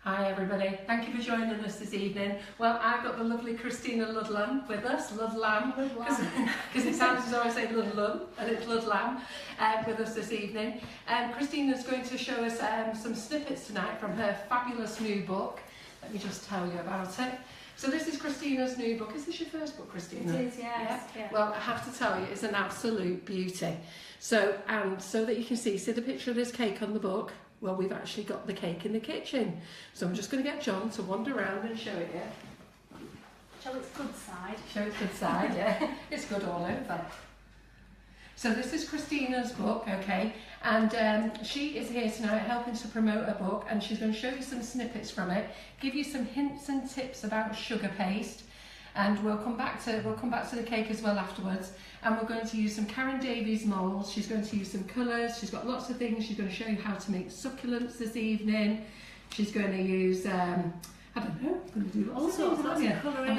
Hi everybody, thank you for joining us this evening. Well, I've got the lovely Christina Ludlam with us, Ludlam, because it sounds as though I say Ludlam, and it's Ludlam, with us this evening. Christina's going to show us some snippets tonight from her fabulous new book. Let me just tell you about it. So this is Christina's new book. Is this your first book, Christina? It is, yes. Yeah. Well, I have to tell you, it's an absolute beauty. So, and so that you can see the picture of this cake on the book. Well, we've actually got the cake in the kitchen. So I'm just going to get John to wander around and show it you. Show its good side. Show its good side, yeah. It's good all over. So this is Christina's book, okay, and she is here tonight helping to promote her book, and she's going to show you some snippets from it, give you some hints and tips about sugar paste, and we'll come back to the cake as well afterwards. And we're going to use some Karen Davies Moulds. She's going to use some colours. She's got lots of things. She's going to show you how to make succulents this evening. She's going to use, I don't know, going to do all sorts of colouring.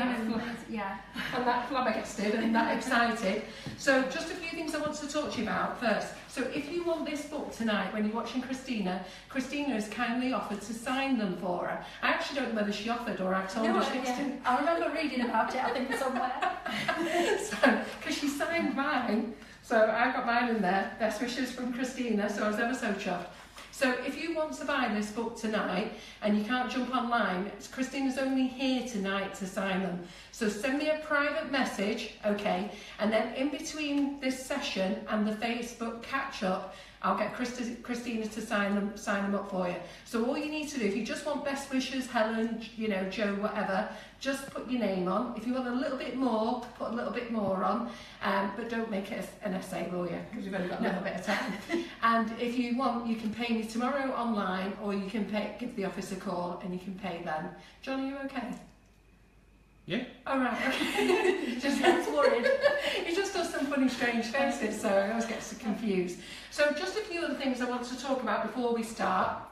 Yeah. And that flabbergasted and that excited. So just a few things I want to talk to you about first. So if you want this book tonight, when you're watching Christina has kindly offered to sign them for her. I actually don't know whether she offered or I've told her she did. I remember reading about it, I think, somewhere. So, because she signed mine, so I got mine in there. Best wishes from Christina, so I was ever so chuffed. So if you want to buy this book tonight and you can't jump online, Christina's only here tonight to sign them. So send me a private message, okay, and then in between this session and the Facebook catch-up, I'll get Christina to sign them up for you. So all you need to do, if you just want best wishes, Helen, you know, Joe, whatever, just put your name on. If you want a little bit more, put a little bit more on, but don't make it an essay, will you? Because you've only got a little bit of time. And if you want, you can pay me tomorrow online, or you can give the office a call and you can pay them. John, are you okay? Yeah. All right. Okay. Just gets worried. He just does some funny, strange faces, so I always get so confused. So just a few other things I want to talk about before we start.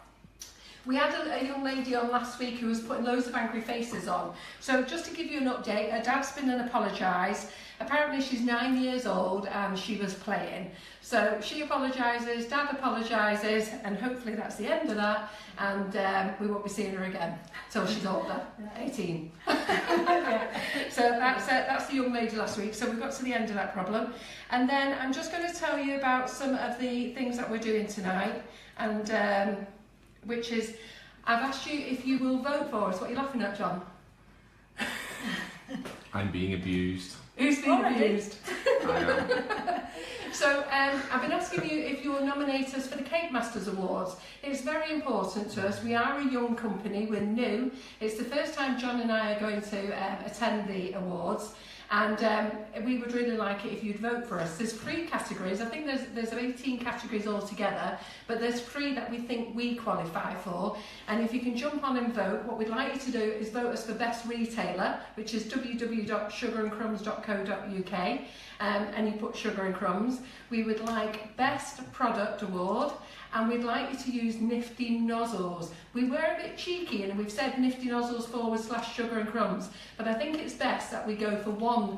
We had a young lady on last week who was putting loads of angry faces on. So just to give you an update, her dad's been and apologised. Apparently she's 9 years old and she was playing. So she apologises, dad apologises, and hopefully that's the end of that. And we won't be seeing her again till she's older, 18. So that's the young lady last week. So we've got to the end of that problem. And then I'm just going to tell you about some of the things that we're doing tonight. And which is, I've asked you if you will vote for us. What are you laughing at, John? I'm being abused. Who's being abused? I am. So I've been asking you if you will nominate us for the Cake Masters Awards. It's very important to us. We are a young company, we're new. It's the first time John and I are going to attend the awards. And we would really like it if you'd vote for us. There's 3 categories. I think there's 18 categories altogether, but there's 3 that we think we qualify for. And if you can jump on and vote, what we'd like you to do is vote us for Best Retailer, which is www.sugarandcrumbs.co.uk, and you put Sugar and Crumbs. We would like Best Product Award, and we'd like you to use Nifty Nozzles. We were a bit cheeky and we've said Nifty Nozzles /Sugar and Crumbs, but I think it's best that we go for one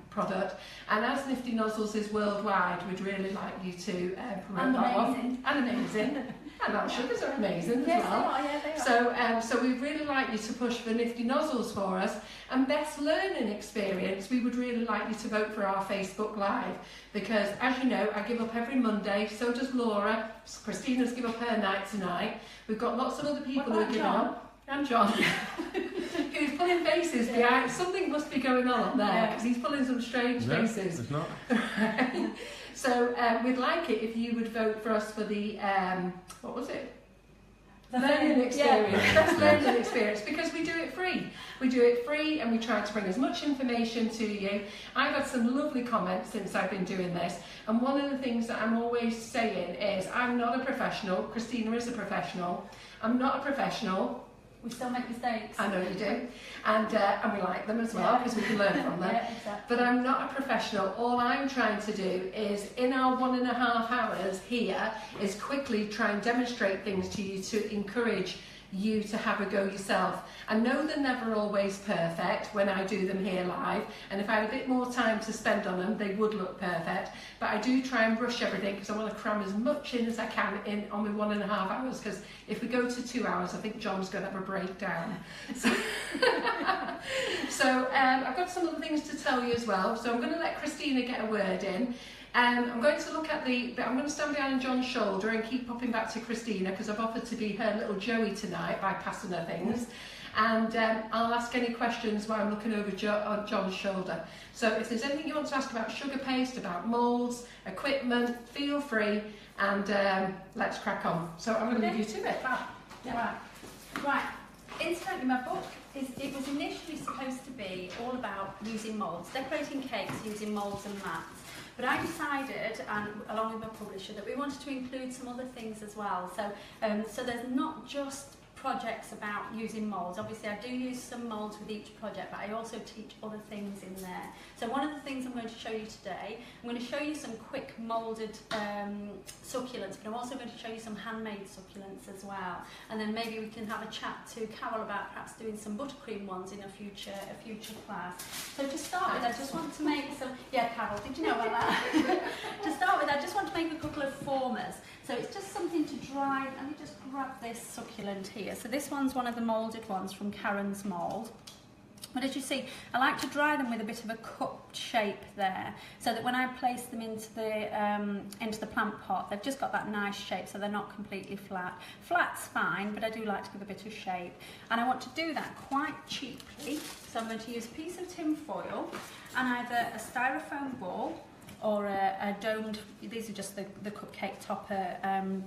product. And as Nifty Nozzles is worldwide, we'd really like you to promote that one. And amazing. And our sugars are amazing as well. They are, yeah, they are. So we'd really like you to push for Nifty Nozzles for us. And Best Learning Experience, we would really like you to vote for our Facebook Live, because as you know, I give up every Monday, so does Laura. Christina's give up her night tonight. We've got lots of other people who are giving up. And John, who's pulling faces behind. Something must be going on there, because he's pulling some strange faces. It's not. So we'd like it if you would vote for us for the, what was it? The learning experience. Yeah. Best learning experience, because we do it free. We do it free and we try to bring as much information to you. I've had some lovely comments since I've been doing this, and one of the things that I'm always saying is I'm not a professional. Christina is a professional. I'm not a professional. We still make mistakes. I know you do, and we like them as well, because we can learn from them. Yeah, exactly. But I'm not a professional. All I'm trying to do is, in our 1.5 hours here, is quickly try and demonstrate things to you to encourage you to have a go yourself. I know they're never always perfect when I do them here live, and if I had a bit more time to spend on them, they would look perfect, but I do try and rush everything because I want to cram as much in as I can in on my 1.5 hours, because if we go to 2 hours, I think John's going to have a breakdown. So I've got some other things to tell you as well, so I'm going to let Christina get a word in. I'm going to look at I'm going to stand behind John's shoulder and keep popping back to Christina because I've offered to be her little Joey tonight by passing her things. And I'll ask any questions while I'm looking over on John's shoulder. So if there's anything you want to ask about sugar paste, about moulds, equipment, feel free, and let's crack on. So I'm going to leave you to it. Right. Incidentally, my book it was initially supposed to be all about using moulds, decorating cakes using moulds and mats. But I decided, and along with my publisher, that we wanted to include some other things as well. So there's not just projects about using moulds. Obviously, I do use some moulds with each project, but I also teach other things in there. So one of the things I'm going to show you today, I'm going to show you some quick moulded succulents, but I'm also going to show you some handmade succulents as well. And then maybe we can have a chat to Carol about perhaps doing some buttercream ones in a future class. So to start with, I just want to make some, yeah, Carol, did you know about that? To start with, I just want to make a couple of formers. So it's just something to dry. Let me just grab this succulent here. So this one's one of the moulded ones from Karen's Mould. But as you see, I like to dry them with a bit of a cupped shape there, so that when I place them into the plant pot, they've just got that nice shape, so they're not completely flat. Flat's fine, but I do like to give a bit of shape. And I want to do that quite cheaply, so I'm going to use a piece of tin foil and either a styrofoam ball or a domed, these are just the cupcake topper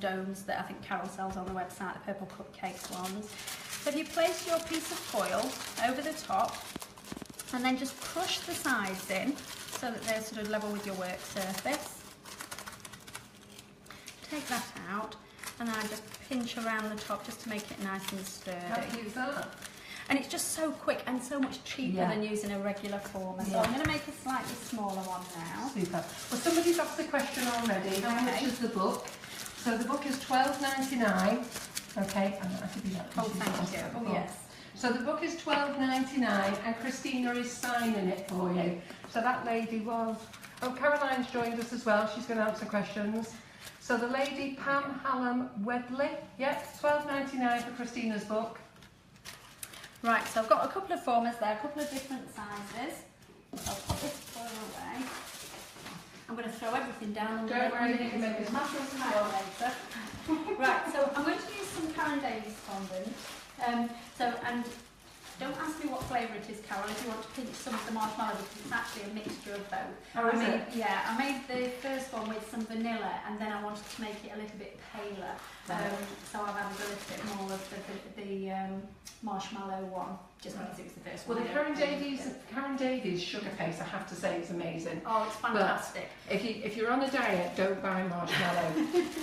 domes that I think Carol sells on the website, the purple cupcake ones. So if you place your piece of foil over the top and then just crush the sides in so that they're sort of level with your work surface. Take that out and then I just pinch around the top just to make it nice and sturdy. How do you use that? And it's just so quick and so much cheaper than using a regular former. So I'm going to make a slightly smaller one now. Super. Well, somebody's asked the question already. How much is the book? So the book is $12.99. Okay, I'm going to do that. Oh, thank you. Oh, yes. So the book is $12.99 and Christina is signing it for you. So that lady was... Oh, Caroline's joined us as well. She's going to answer questions. So the lady, Pam Hallam Wedley. Yep, $12.99 for Christina's book. Right, so I've got a couple of formers there, a couple of different sizes. So I'll put this foil away. I'm going to throw everything down. Don't worry, you can make as much as you want later. Right, so I'm going to use some Karen Davies fondant. And don't ask me what flavour it is, Carol, if you want to pinch some of the marshmallow, because it's actually a mixture of both. Oh, is it? Yeah, I made the first one with some vanilla, and then I wanted to make it a little bit paler. So I've added a little bit more of the marshmallow one, just because it was the first one. Well, the Karen Davies sugar paste, I have to say, is amazing. Oh, it's fantastic. But if you're on a diet, don't buy marshmallow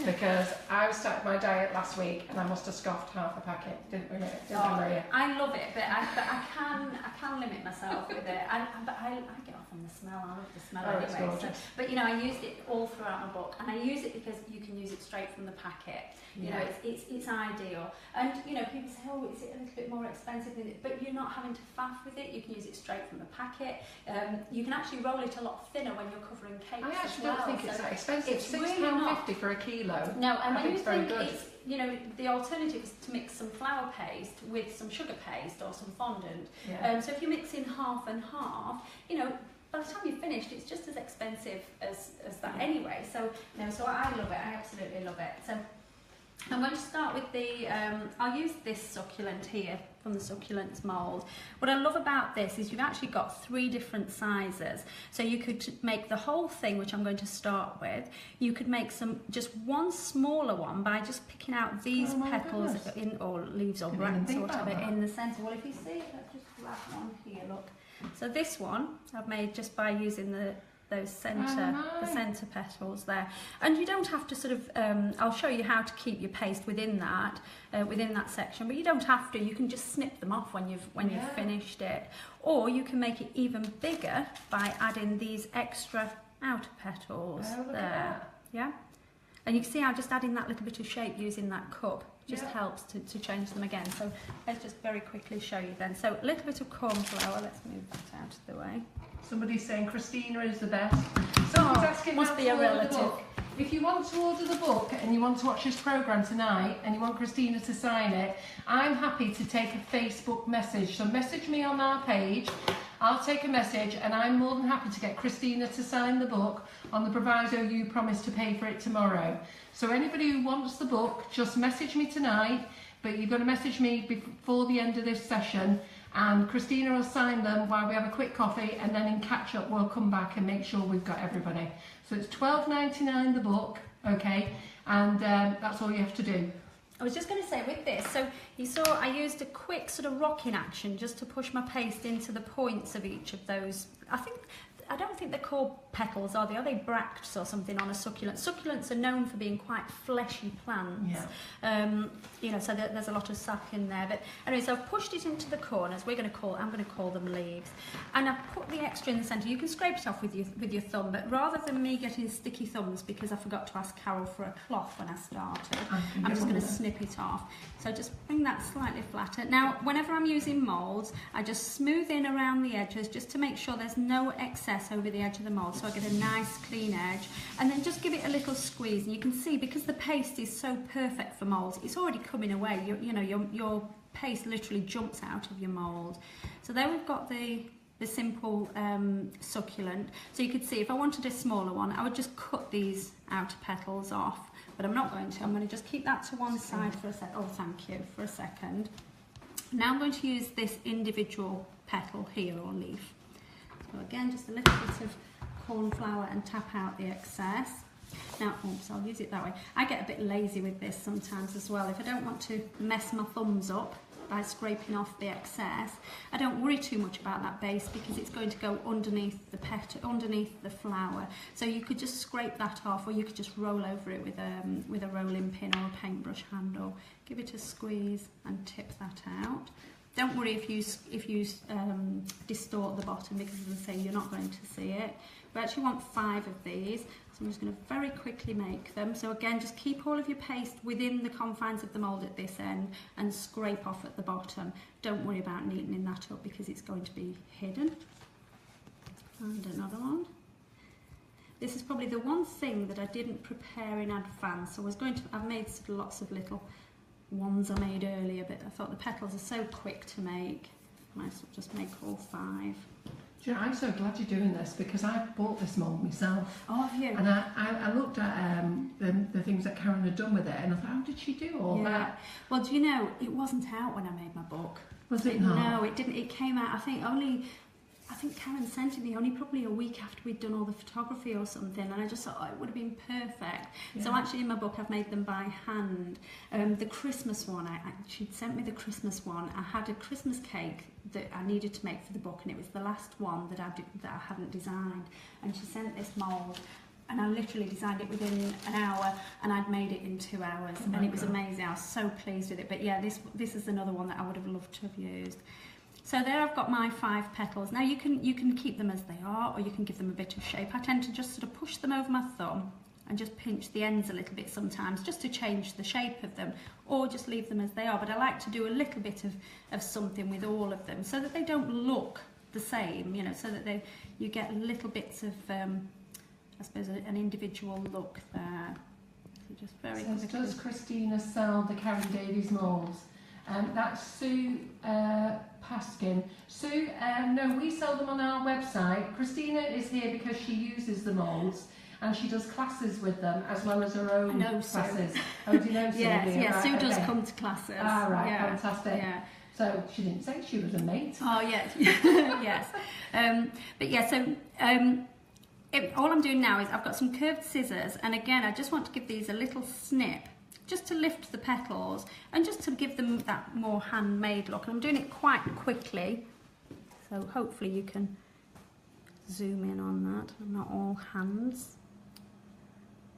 because I started my diet last week and I must have scoffed half a packet. Didn't Maria? I love it, but I can limit myself with it. But I get off on the smell. I love the smell anyway. So, but you know, I used it all throughout my book, and I use it because you can use it straight from the packet. You know, it's ideal. And you know, people say, oh, is it a little bit more expensive than it? But you're not having to faff with it. You can use it straight from the packet. You can actually roll it a lot thinner when you're covering cakes. I actually don't think it's that expensive. It's £6.50 for a kilo. No, and when you think it's, you know, the alternative is to mix some flour paste with some sugar paste or some fondant. Yeah. So if you mix in half and half, you know, by the time you've finished, it's just as expensive as that anyway. So, you know, so I love it. I absolutely love it. So I'm going to start with the, I'll use this succulent here from the Succulents mould. What I love about this is you've actually got 3 different sizes. So you could make the whole thing, which I'm going to start with. You could make just one smaller one by just picking out these petals or leaves or bracts or whatever in the centre. Well, if you see, let's just grab one here, look. So this one I've made just by using those centre petals there, and you don't have to sort of I'll show you how to keep your paste within that section, but you don't have to. You can just snip them off when you've finished it, or you can make it even bigger by adding these extra outer petals there. Yeah, and you can see I'm just adding that little bit of shape using that cup. just helps to change them again. So let's just very quickly show you then. So a little bit of cornflour, let's move that out of the way. Somebody's saying Christina is the best. Someone's asking must how be to a order the relative. book. If you want to order the book and you want to watch this programme tonight and you want Christina to sign it, I'm happy to take a Facebook message. So message me on our page, I'll take a message, and I'm more than happy to get Christina to sign the book on the proviso you promise to pay for it tomorrow. So anybody who wants the book, just message me tonight, but you've got to message me before the end of this session, and Christina will sign them while we have a quick coffee, and then in catch up we'll come back and make sure we've got everybody. So it's $12.99 the book, okay, and that's all you have to do. I was just going to say with this, so you saw I used a quick sort of rocking action just to push my paste into the points of each of those. I don't think they're called petals, are they? Are they bracts or something on a succulent? Succulents are known for being quite fleshy plants. Yeah. You know, so there's a lot of sap in there. But anyway, so I've pushed it into the corners. I'm going to call them leaves. And I've put the extra in the centre. You can scrape it off with your thumb, but rather than me getting sticky thumbs, because I forgot to ask Carol for a cloth when I started, I'm just going to snip it off. So just bring that slightly flatter. Now, whenever I'm using moulds, I just smooth in around the edges just to make sure there's no excess over the edge of the mould, so I get a nice clean edge, and then just give it a little squeeze. And you can see, because the paste is so perfect for moulds, it's already coming away. Your paste literally jumps out of your mould. So there we've got the simple succulent. So you could see if I wanted a smaller one, I would just cut these outer petals off, but I'm not going to. I'm going to just keep that to one side for a second. Oh, thank you, for a second. Now I'm going to use this individual petal here, or leaf. So again, just a little bit of cornflour and tap out the excess. Now, oops, I'll use it that way. I get a bit lazy with this sometimes as well. If I don't want to mess my thumbs up by scraping off the excess, I don't worry too much about that base, because it's going to go underneath the flower. So you could just scrape that off, or you could just roll over it with a rolling pin or a paintbrush handle. Give it a squeeze and tip that out. Don't worry if you distort the bottom, because as I say, you're not going to see it. We actually want 5 of these, so I'm just going to very quickly make them. So again, just keep all of your paste within the confines of the mould at this end and scrape off at the bottom. Don't worry about neatening that up, because it's going to be hidden. And another one. This is probably the one thing that I didn't prepare in advance. So I've made lots of little ones I made earlier, but I thought the petals are so quick to make. I might just make all 5. Do you know, I'm so glad you're doing this, because I bought this mould myself. Oh, have you? And I looked at the things that Karen had done with it, and I thought, how did she do all that? Well, do you know, it wasn't out when I made my book. Was it not? No, it didn't. It came out, I think Karen sent it me only probably a week after we'd done all the photography or something, and I just thought, oh, it would have been perfect. Yeah. So actually in my book I've made them by hand. The Christmas one, she'd sent me the Christmas one. I had a Christmas cake that I needed to make for the book, and it was the last one that I hadn't designed, and she sent this mould, and I literally designed it within an hour, and I'd made it in 2 hours, and it was amazing. I was so pleased with it. But yeah, this is another one that I would have loved to have used. So there I've got my 5 petals. Now you can keep them as they are, or you can give them a bit of shape. I tend to just sort of push them over my thumb and just pinch the ends a little bit sometimes, just to change the shape of them, or just leave them as they are. But I like to do a little bit of something with all of them, so that they don't look the same, you know, so that you get little bits of, I suppose, an individual look there. So just very quickly. Does Christina sell the Karen Davies Moulds? That's Sue Paskin. Sue, no, we sell them on our website. Christina is here because she uses the moulds, and she does classes with them as well as her own classes. Oh, do you know Sue? Yes, right, Sue does come to classes. Ah, right, fantastic. Yeah. So she didn't say she was a mate. Oh, yes. Yes. But yeah, so all I'm doing now is I've got some curved scissors, and again, I just want to give these a little snip, just to lift the petals and just to give them that more handmade look. And I'm doing it quite quickly, so hopefully you can zoom in on that. I'm not all hands.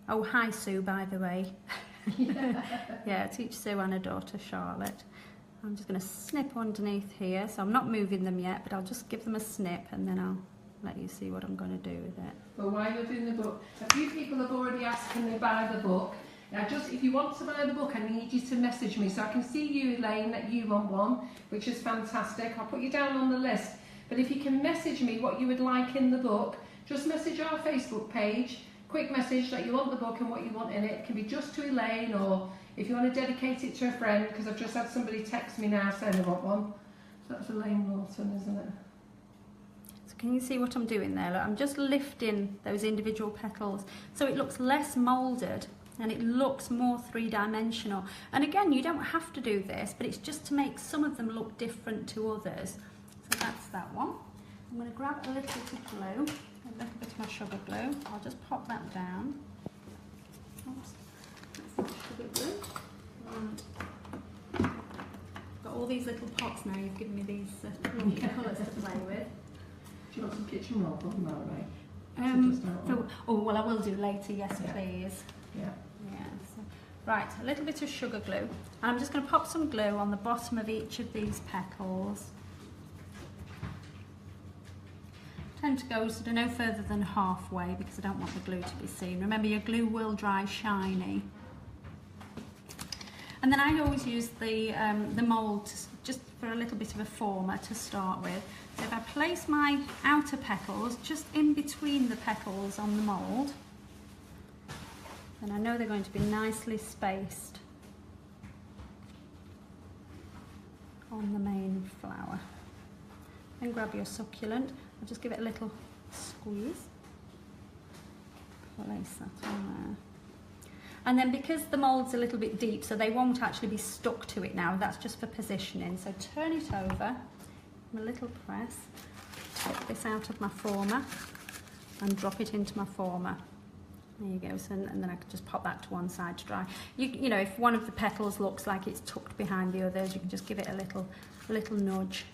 Oh, hi Sue, by the way. Yeah, teach Sue and her daughter Charlotte. I'm just going to snip underneath here, so I'm not moving them yet, but I'll just give them a snip, and then I'll let you see what I'm going to do with it. Well, while you're doing the book, a few people have already asked, can they buy the book? Now just, if you want to buy the book, I need you to message me. So I can see you, Elaine, that you want one, which is fantastic. I'll put you down on the list. But if you can message me what you would like in the book, just message our Facebook page, quick message that you want the book and what you want in it. It can be just to Elaine, or if you want to dedicate it to a friend, because I've just had somebody text me now saying they want one. So that's Elaine Lawton, isn't it? So can you see what I'm doing there? Look, I'm just lifting those individual petals so it looks less moulded and it looks more three-dimensional. And again, you don't have to do this, but it's just to make some of them look different to others. So that's that one. I'm going to grab a little bit of glue, a little bit of my sugar glue. I'll just pop that down. Oops, that's my sugar glue. And got all these little pots now. You've given me these lovely colours to play with. Do you want some kitchen roll from that way? Well, I will do later. Yes, Yeah. please. Yeah. Yeah. So, right, a little bit of sugar glue. And I'm just going to pop some glue on the bottom of each of these petals. Tend to go sort of no further than halfway because I don't want the glue to be seen. Remember, your glue will dry shiny. And then I always use the mould just for a little bit of a former to start with. So if I place my outer petals just in between the petals on the mould, then I know they're going to be nicely spaced on the main flower. Then grab your succulent. I'll just give it a little squeeze. Place that on there. And then because the mould's a little bit deep, so they won't actually be stuck to it now, that's just for positioning. So turn it over, a little press, take this out of my former and drop it into my former. There you go, so, and then I can just pop that to one side to dry. You know, if one of the petals looks like it's tucked behind the others, you can just give it a little nudge.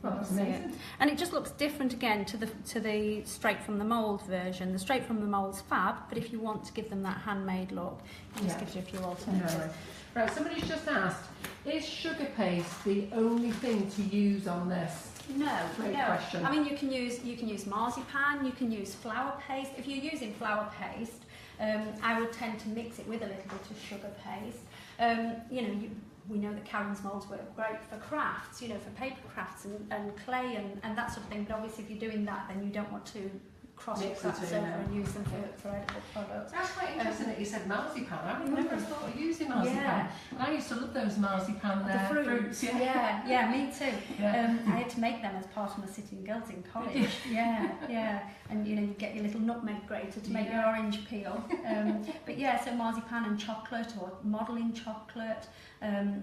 Well, that's amazing. And it just looks different again to the straight from the mould version. The straight from the mould's fab, but if you want to give them that handmade look, it just gives you a few alternatives. No. Right, somebody's just asked, is sugar paste the only thing to use on this? No, Great no. question. I mean, you can use marzipan, you can use flour paste. If you're using flour paste, I would tend to mix it with a little bit of sugar paste. You know, we know that Karen's moulds work great for crafts, you know, for paper crafts and clay and that sort of thing. But obviously, if you're doing that, then you don't want to cross your crafts over and use them for edible products. That's quite interesting that you said marzipan. I would never have thought of using marzipan. Yeah. And I used to love those marzipan The fruits. Yeah. Yeah, me too. Yeah. I had to make them as part of my sitting girls in college. Yeah. And you know, you get your little nutmeg grater to make your orange peel. But yeah, so marzipan and chocolate or modelling chocolate.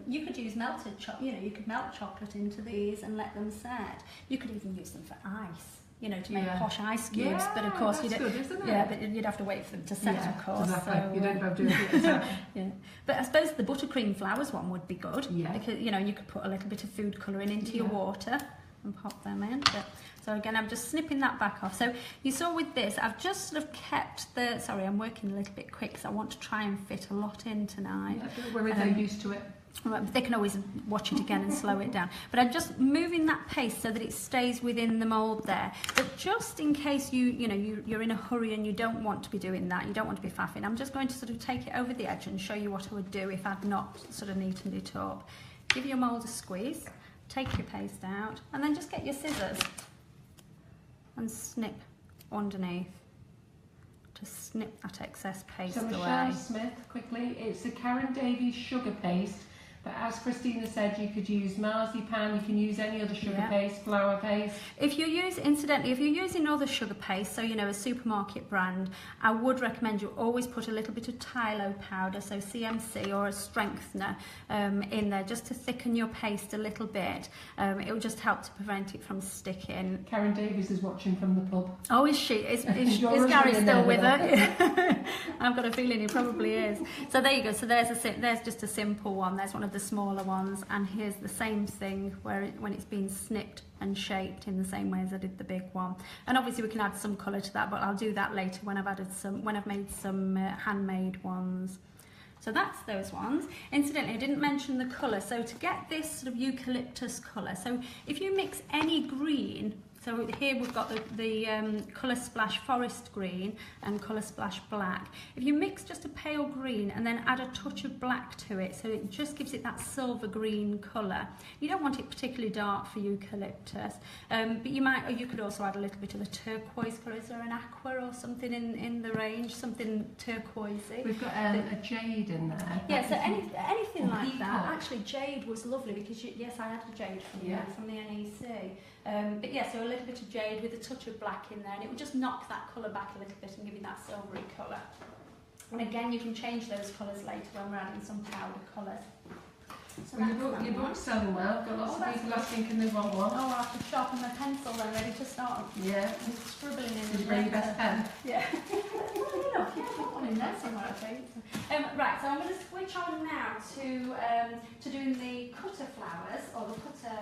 You could use melted chocolate. You know, you could melt chocolate into these and let them set. You could even use them for ice. You know, to make posh ice cubes, but of course that's good, isn't it? Yeah, but you'd have to wait for them to set, of course. Exactly. So, you don't have to do it yourself. yeah. But I suppose the buttercream flowers one would be good, Yeah. because you know you could put a little bit of food colouring into your water and pop them in. But, so again, I'm just snipping that back off. So you saw with this, I've just sort of kept the. Sorry, I'm working a little bit quick because I want to try and fit a lot in tonight. Yeah, don't worry, they're used to it. They can always watch it again and slow it down. But I'm just moving that paste so that it stays within the mould there. But just in case you're in a hurry and you don't want to be doing that, you don't want to be faffing, I'm just going to sort of take it over the edge and show you what I would do if I'd not sort of neatened it up. Give your mould a squeeze, take your paste out, and then just get your scissors and snip underneath to snip that excess paste So away. Michelle Smith, quickly, it's a Karen Davies sugar paste, but as Christina said, you could use marzipan, you can use any other sugar paste, flour paste. If you're using other sugar paste, so you know, a supermarket brand, I would recommend you always put a little bit of Tylo powder, so CMC or a strengthener in there, just to thicken your paste a little bit. It will just help to prevent it from sticking. Karen Davies is watching from the pub. Oh, is she? Is Gary still with her? I've got a feeling he probably is. So there you go. So there's just a simple one. There's one of the smaller ones, and here's the same thing when it's been snipped and shaped in the same way as I did the big one. And obviously we can add some colour to that, but I'll do that later when I've made some handmade ones. So that's those ones. Incidentally, I didn't mention the colour. So to get this sort of eucalyptus colour, so if you mix any green, So here we've got the colour splash forest green and colour splash black. If you mix just a pale green and then add a touch of black to it, so it just gives it that silver green colour. You don't want it particularly dark for eucalyptus, but you could also add a little bit of a turquoise colour. Is there an aqua or something in the range, something turquoisey? We've got a jade in there. Yeah, so anything like peacock. that. Actually, jade was lovely because yes, I had a jade from the NEC. But yeah, so a little bit of jade with a touch of black in there, and it would just knock that colour back a little bit and give you that silvery colour. And again, you can change those colours later when we're adding some powder colours. So well, your book's selling well. Got lots of people asking, can they want one? Oh, I have to sharpen my pencil then, ready to start. Yeah. Scribbling in. Did you bring your best pen? Yeah. Keep one in there somewhere, I think. Right, so I'm going to switch on now to doing the cutter flowers, or the cutter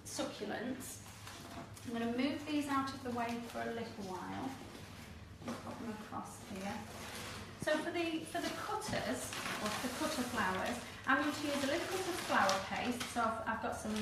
succulents. I'm going to move these out of the way for a little while. I'll put them across here. So for the cutters, or the cutter flowers, I'm going to use a little bit of flower paste. So I've got some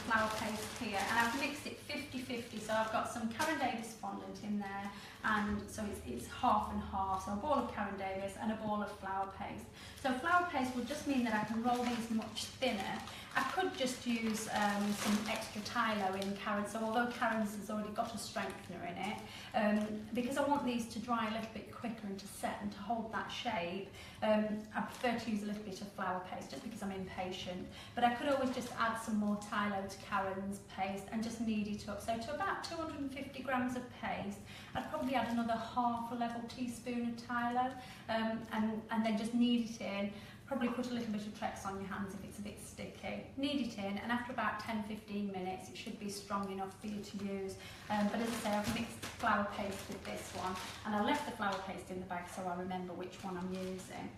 flower paste here, and I've mixed it 50-50. So I've got some Karen Davies fondant in there, and so it's half and half. So a ball of Karen Davies and a ball of flower paste. So flower paste will just mean that I can roll these much thinner. I could just use some extra Tylo in Karen's, so although Karen's has already got a strengthener in it, because I want these to dry a little bit quicker and to set and to hold that shape, I prefer to use a little bit of flower paste just because I'm impatient. But I could always just add some more Tylo to Karen's paste and just knead it up. So to about 250 grams of paste, I'd probably add another half a level teaspoon of Tylo, and then just knead it in. Probably put a little bit of Trex on your hands if it's a bit sticky. Knead it in, and after about 10-15 minutes it should be strong enough for you to use. But as I say, I've mixed flour paste with this one, and I left the flour paste in the bag so I remember which one I'm using.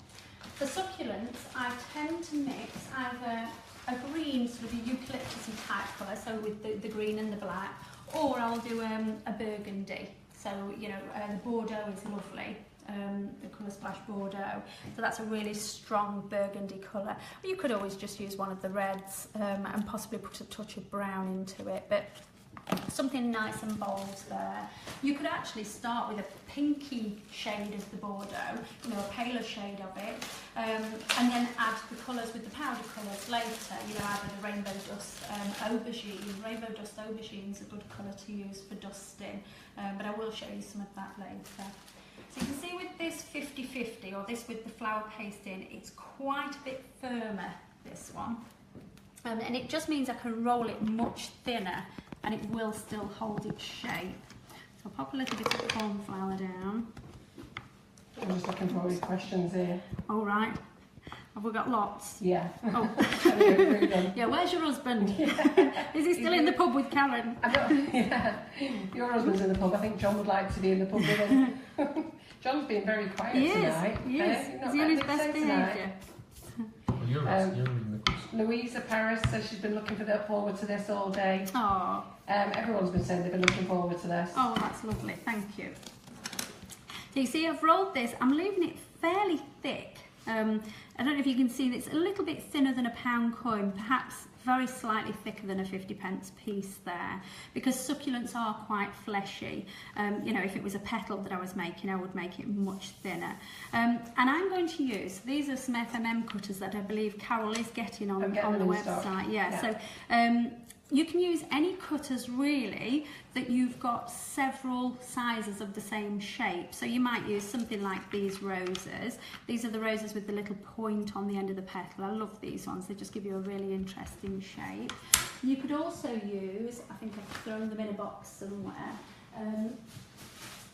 For succulents, I tend to mix either a green, sort of a eucalyptus type colour, so with the green and the black, or I'll do a burgundy. So, you know, the Bordeaux is lovely. The colour splash Bordeaux, so that's a really strong burgundy colour. You could always just use one of the reds and possibly put a touch of brown into it, but something nice and bold there. You could actually start with a pinky shade as the Bordeaux, you know, a paler shade of it, and then add the colours with the powder colours later. You know, add a rainbow dust aubergine. Rainbow dust aubergine is a good colour to use for dusting, but I will show you some of that later. So you can see with this 50-50, or this with the flour paste in, it's quite a bit firmer, this one. And it just means I can roll it much thinner and it will still hold its shape. So I'll pop a little bit of corn flour down. I'm just looking for all these questions here. All right. Have we got lots? Yeah. Oh. Yeah, where's your husband? Yeah. Is he still in the pub with Karen? Yeah. Your husband's in the pub. I think John would like to be in the pub with him. John's been very quiet tonight. He is. Is he on his best behaviour? Well, you're in the question. Louisa Paris says she's been looking forward to this all day. Oh. Everyone's been saying they've been looking forward to this. Oh, that's lovely. Thank you. So you see, I've rolled this. I'm leaving it fairly thick. I don't know if you can see that it's a little bit thinner than a pound coin, perhaps very slightly thicker than a 50p piece there, because succulents are quite fleshy. You know, if it was a petal that I was making, I would make it much thinner. And I'm going to use, these are some FMM cutters that I believe Carol is getting on the website. Yeah. So you can use any cutters really that you've got several sizes of the same shape. So you might use something like these roses. These are the roses with the little point on the end of the petal. I love these ones. They just give you a really interesting shape. You could also use, I think I've thrown them in a box somewhere,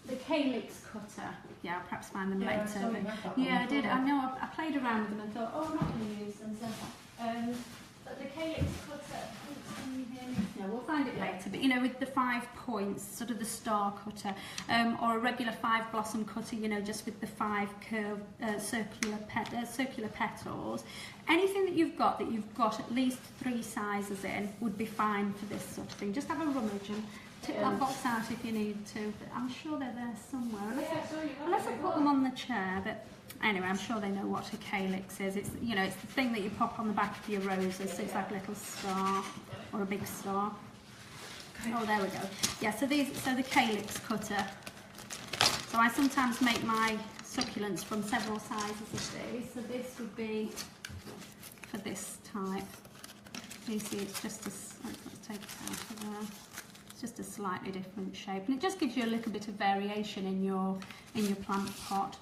the calyx cutter. Yeah, I'll perhaps find them later. Yeah, I did. I know. I played around with them and thought, oh, I'm not going to use them. So, but the calyx cutter, no, we'll find it later, but you know, with the 5 points, sort of the star cutter, or a regular 5 blossom cutter, you know, just with the 5 curved circular petals. Anything that you've got at least 3 sizes in would be fine for this sort of thing. Just have a rummage and tip that box out if you need to, but I'm sure they're there somewhere, unless I put them on the chair. But anyway, I'm sure they know what a calyx is. It's, you know, it's the thing that you pop on the back of your roses, so it's like a little star or a big star. Oh, there we go. Yeah, so the calyx cutter. So I sometimes make my succulents from several sizes of these. So this would be for this type. You see, it's just let's take it out of there. It's just a slightly different shape, and it just gives you a little bit of variation in your plant pot.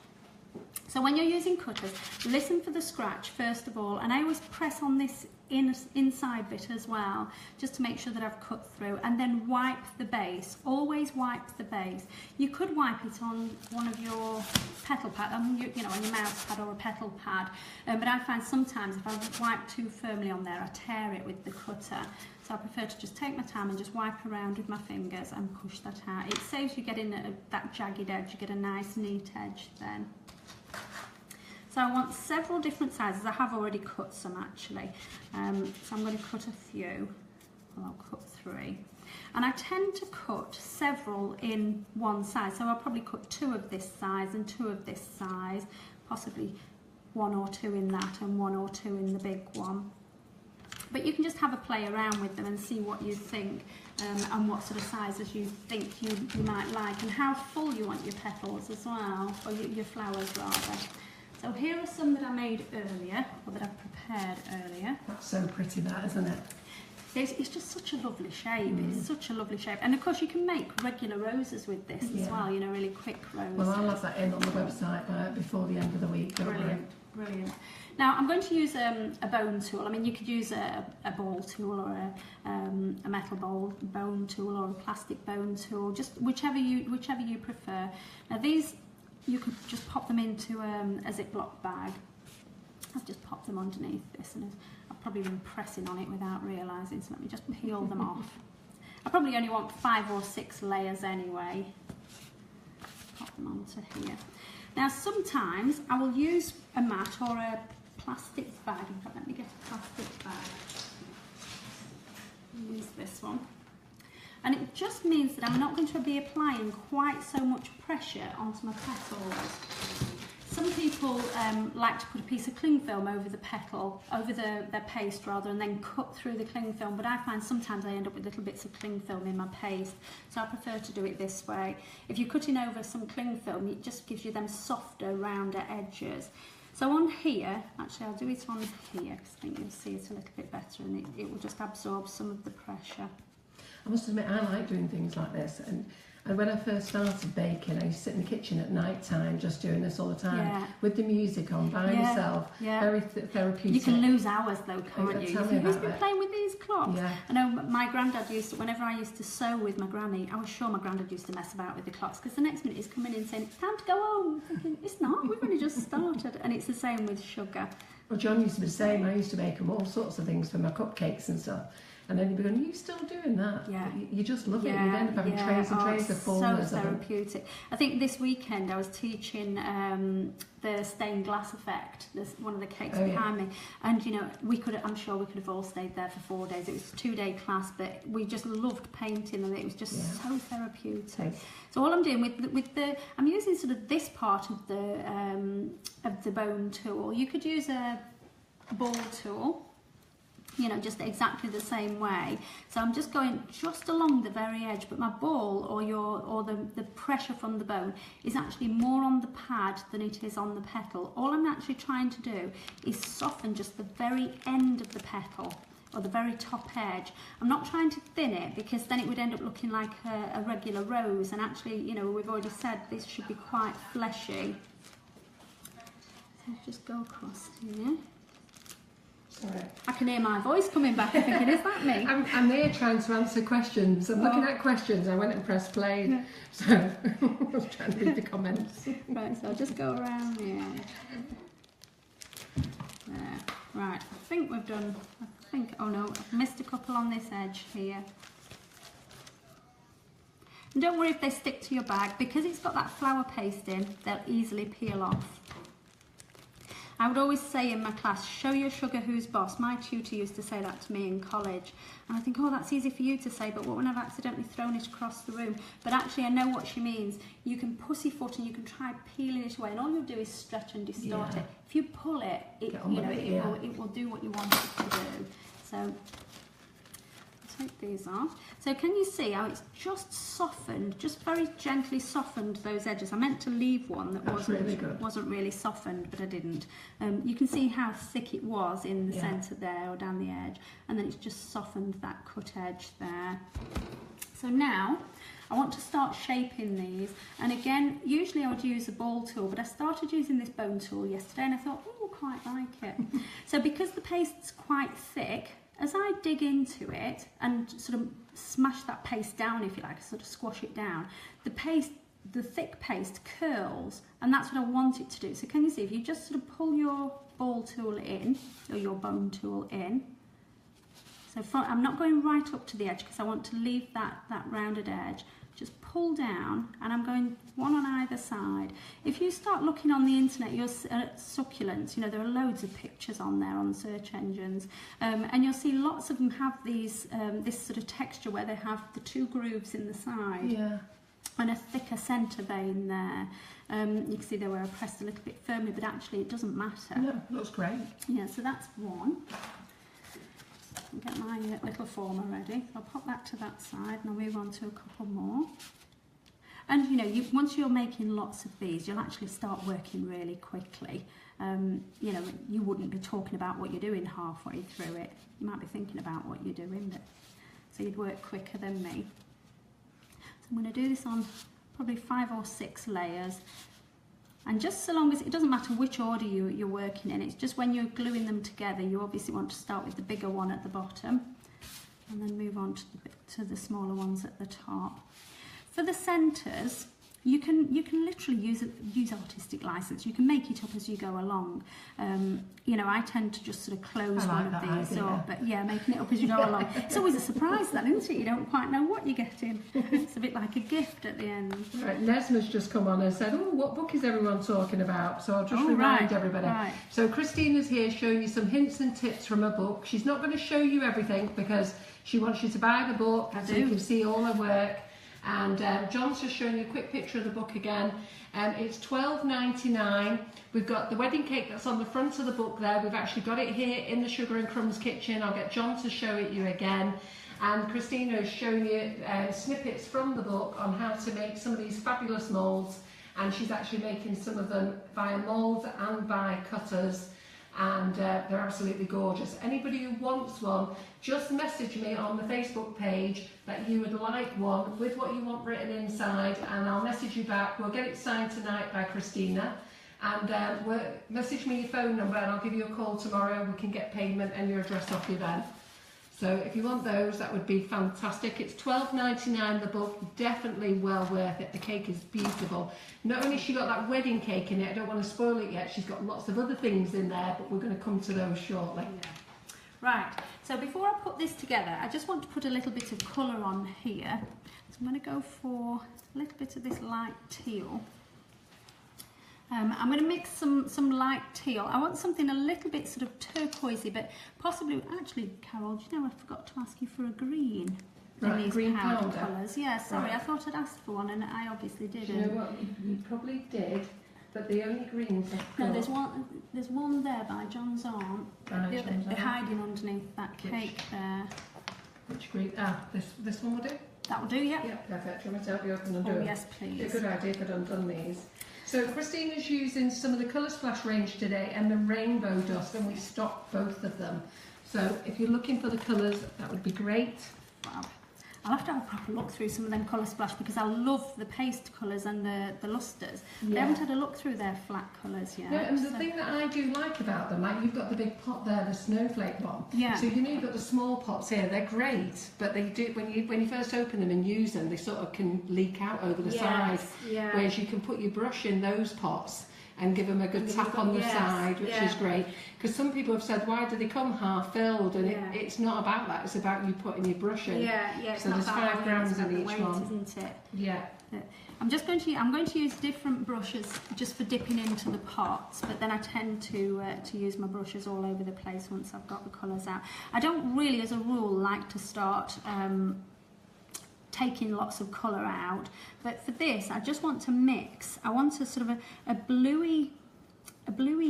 So when you're using cutters, listen for the scratch first of all, and I always press on this inside bit as well, just to make sure that I've cut through, and then wipe the base. Always wipe the base. You could wipe it on one of your petal pad, you know, on your mouse pad or a petal pad, but I find sometimes if I wipe too firmly on there, I tear it with the cutter. So I prefer to just take my time and just wipe around with my fingers and push that out. It saves you getting that jagged edge. You get a nice neat edge then. So I want several different sizes. I have already cut some actually. So I'm going to cut a few. Well, I'll cut 3. And I tend to cut several in one size. So I'll probably cut 2 of this size and 2 of this size. Possibly 1 or 2 in that and 1 or 2 in the big one. But you can just have a play around with them and see what you think and what sort of sizes you think you might like, and how full you want your petals as well, or your flowers rather. So here are some that I made earlier, or that I've prepared earlier. That's so pretty, that, isn't it? It's just such a lovely shape. It's such a lovely shape. And of course you can make regular roses with this as well, you know, really quick roses. Well, I'll have that in on the website before the end of the week. Brilliant, brilliant. Now I'm going to use a bone tool. I mean, you could use a ball tool or a metal bone tool or a plastic bone tool, just whichever you prefer. Now these, you could just pop them into a Ziploc bag. I've just popped them underneath this, and I've probably been pressing on it without realising, so let me just peel them off. I probably only want 5 or 6 layers anyway. Pop them onto here. Now sometimes I will use a mat or a plastic bag. In fact, let me get a plastic bag. Use this one. And it just means that I'm not going to be applying quite so much pressure onto my petals. Some people like to put a piece of cling film over the petal, over their paste rather, and then cut through the cling film, but I find sometimes I end up with little bits of cling film in my paste, so I prefer to do it this way. If you're cutting over some cling film, it just gives you them softer, rounder edges. So on here, actually I'll do it on here, because I think you'll see it a little bit better, and it will just absorb some of the pressure. I must admit, I like doing things like this, and when I first started baking, I used to sit in the kitchen at night time just doing this all the time, with the music on by myself, very therapeutic. You can lose hours though, can't you? Who's been that. playing with these clocks? Yeah. I know my granddad used to, whenever I used to sew with my granny, I was sure my granddad used to mess about with the clocks, because the next minute he's coming in saying, it's time to go home. I'm thinking, it's not, we've only just started. And it's the same with sugar. Well, John used to be the same. I used to make him all sorts of things for my cupcakes and stuff. And then you'd be going, are you still doing that? Yeah. You just love it. You end up having trays and trays of fullness. So therapeutic. I think this weekend I was teaching the stained glass effect. There's one of the cakes behind me. And, you know, I'm sure we could have all stayed there for 4 days. It was a 2-day class, but we just loved painting, and it was just so therapeutic. Yes. So all I'm doing I'm using sort of this part of the bone tool. You could use a ball tool, you know, just exactly the same way. So I'm just going just along the very edge, but my ball or the pressure from the bone is actually more on the pad than it is on the petal. All I'm actually trying to do is soften just the very end of the petal, or the very top edge. I'm not trying to thin it, because then it would end up looking like a regular rose, and actually, you know, we've already said this should be quite fleshy. So just go across here. Sorry. I can hear my voice coming back. I'm thinking, is that me? I'm there trying to answer questions. I'm looking at questions. I went and pressed play, so I was trying to read the comments. Right, so I'll just go around here. There. Right, I think we've done. Oh no, I've missed a couple on this edge here. And don't worry if they stick to your bag, because it's got that flower paste in, they'll easily peel off. I would always say in my class, show your sugar who's boss. My tutor used to say that to me in college. And I think, oh, that's easy for you to say, but what when I've accidentally thrown it across the room? But actually, I know what she means. You can pussyfoot and you can try peeling it away, and all you'll do is stretch and distort it. If you pull it, it will do what you want it to do. So take these off. So can you see how it's just softened, just very gently softened those edges? I meant to leave one that wasn't really softened, but I didn't. You can see how thick it was in the centre there or down the edge, and then it's just softened that cut edge there. So now I want to start shaping these, and again, usually I would use a ball tool, but I started using this bone tool yesterday and I thought, oh, quite like it. So because the paste's quite thick, as I dig into it and sort of smash that paste down, if you like, sort of squash it down, the thick paste curls, and that's what I want it to do. So can you see, if you just sort of pull your ball tool in, or your bone tool in, so I'm not going right up to the edge because I want to leave that rounded edge. Just pull down, and I'm going one on either side. If you start looking on the internet, you'll succulents, you know, there are loads of pictures on there on search engines, and you'll see lots of them have these this sort of texture where they have the two grooves in the side, and a thicker centre vein there. You can see there where I pressed a little bit firmly, but actually it doesn't matter. No, looks great. Yeah, so that's one. I'll get my little former ready. I'll pop that to that side and I'll move on to a couple more. And you know, once you're making lots of these, you'll actually start working really quickly. You know, you wouldn't be talking about what you're doing halfway through it. You might be thinking about what you're doing, but so you'd work quicker than me. So I'm going to do this on probably 5 or 6 layers. And just so long as, it doesn't matter which order you're working in, it's just when you're gluing them together, you obviously want to start with the bigger one at the bottom and then move on to the smaller ones at the top. For the centres, you can literally use artistic license. You can make it up as you go along. You know, I tend to just sort of close one of these up, but yeah, making it up as you go along. It's always a surprise then, isn't it? You don't quite know what you're getting. It's a bit like a gift at the end. Right, Nesma's just come on and said, oh, what book is everyone talking about? So I'll just remind everybody. Right. So Christina's here showing you some hints and tips from her book. She's not going to show you everything because she wants you to buy the book so you can see all her work. And John's just showing you a quick picture of the book again. It's $12.99. We've got the wedding cake that's on the front of the book there. We've actually got it here in the Sugar and Crumbs kitchen. I'll get John to show it you again. And Christina is showing you snippets from the book on how to make some of these fabulous moulds. And she's actually making some of them via moulds and by cutters. And they're absolutely gorgeous. Anybody who wants one, just message me on the Facebook page that you would like one with what you want written inside, and I'll message you back. We'll get it signed tonight by Christina, and message me your phone number and I'll give you a call tomorrow. We can get payment and your address off you then. So if you want those, that would be fantastic. It's $12.99 the book, definitely well worth it. The cake is beautiful. Not only has she got that wedding cake in it, I don't want to spoil it yet, she's got lots of other things in there, but we're going to come to those shortly. Yeah. Right, so before I put this together, I just want to put a little bit of colour on here. So I'm going to go for a little bit of this light teal. I'm going to mix some light teal. I want something a little bit sort of turquoisey, but possibly, actually, Carol, do you know I forgot to ask you for a green? Right, in these green powder colours. Yeah, sorry, I thought I'd asked for one and I obviously didn't. Do you know what, you probably did, but the only greens I've got... No, there's one there by John's aunt. They're hiding underneath that cake there. Which green? Ah, this one will do? That will do, yeah. Yeah, perfect. Do you want me to help you open and do it? Yes, please. It's a good idea if I'd undone these. So Christina's using some of the Colour Splash range today and the rainbow dust, and we stocked both of them. So if you're looking for the colours, that would be great. Wow. I'll have to have a proper look through some of them Colour Splash because I love the paste colours and the lustres. Yeah. I haven't had a look through their flat colours yet. No, and the thing that I do like about them, like you've got the big pot there, the snowflake one. Yeah. So you know you've got the small pots here, they're great, but they do when you first open them and use them, they sort of can leak out over the side. Yeah. Whereas you can put your brush in those pots and give them a good tap on the side, which is great. Because some people have said, why do they come half filled? And it's not about that, it's about you putting your brush in. Yeah. So there's 5 grams in each weight, one. Isn't it? Yeah. I'm going to use different brushes just for dipping into the pots, but then I tend to use my brushes all over the place once I've got the colours out. I don't really, as a rule, like to start taking lots of colour out, but for this I just want to mix. I want a sort of a bluey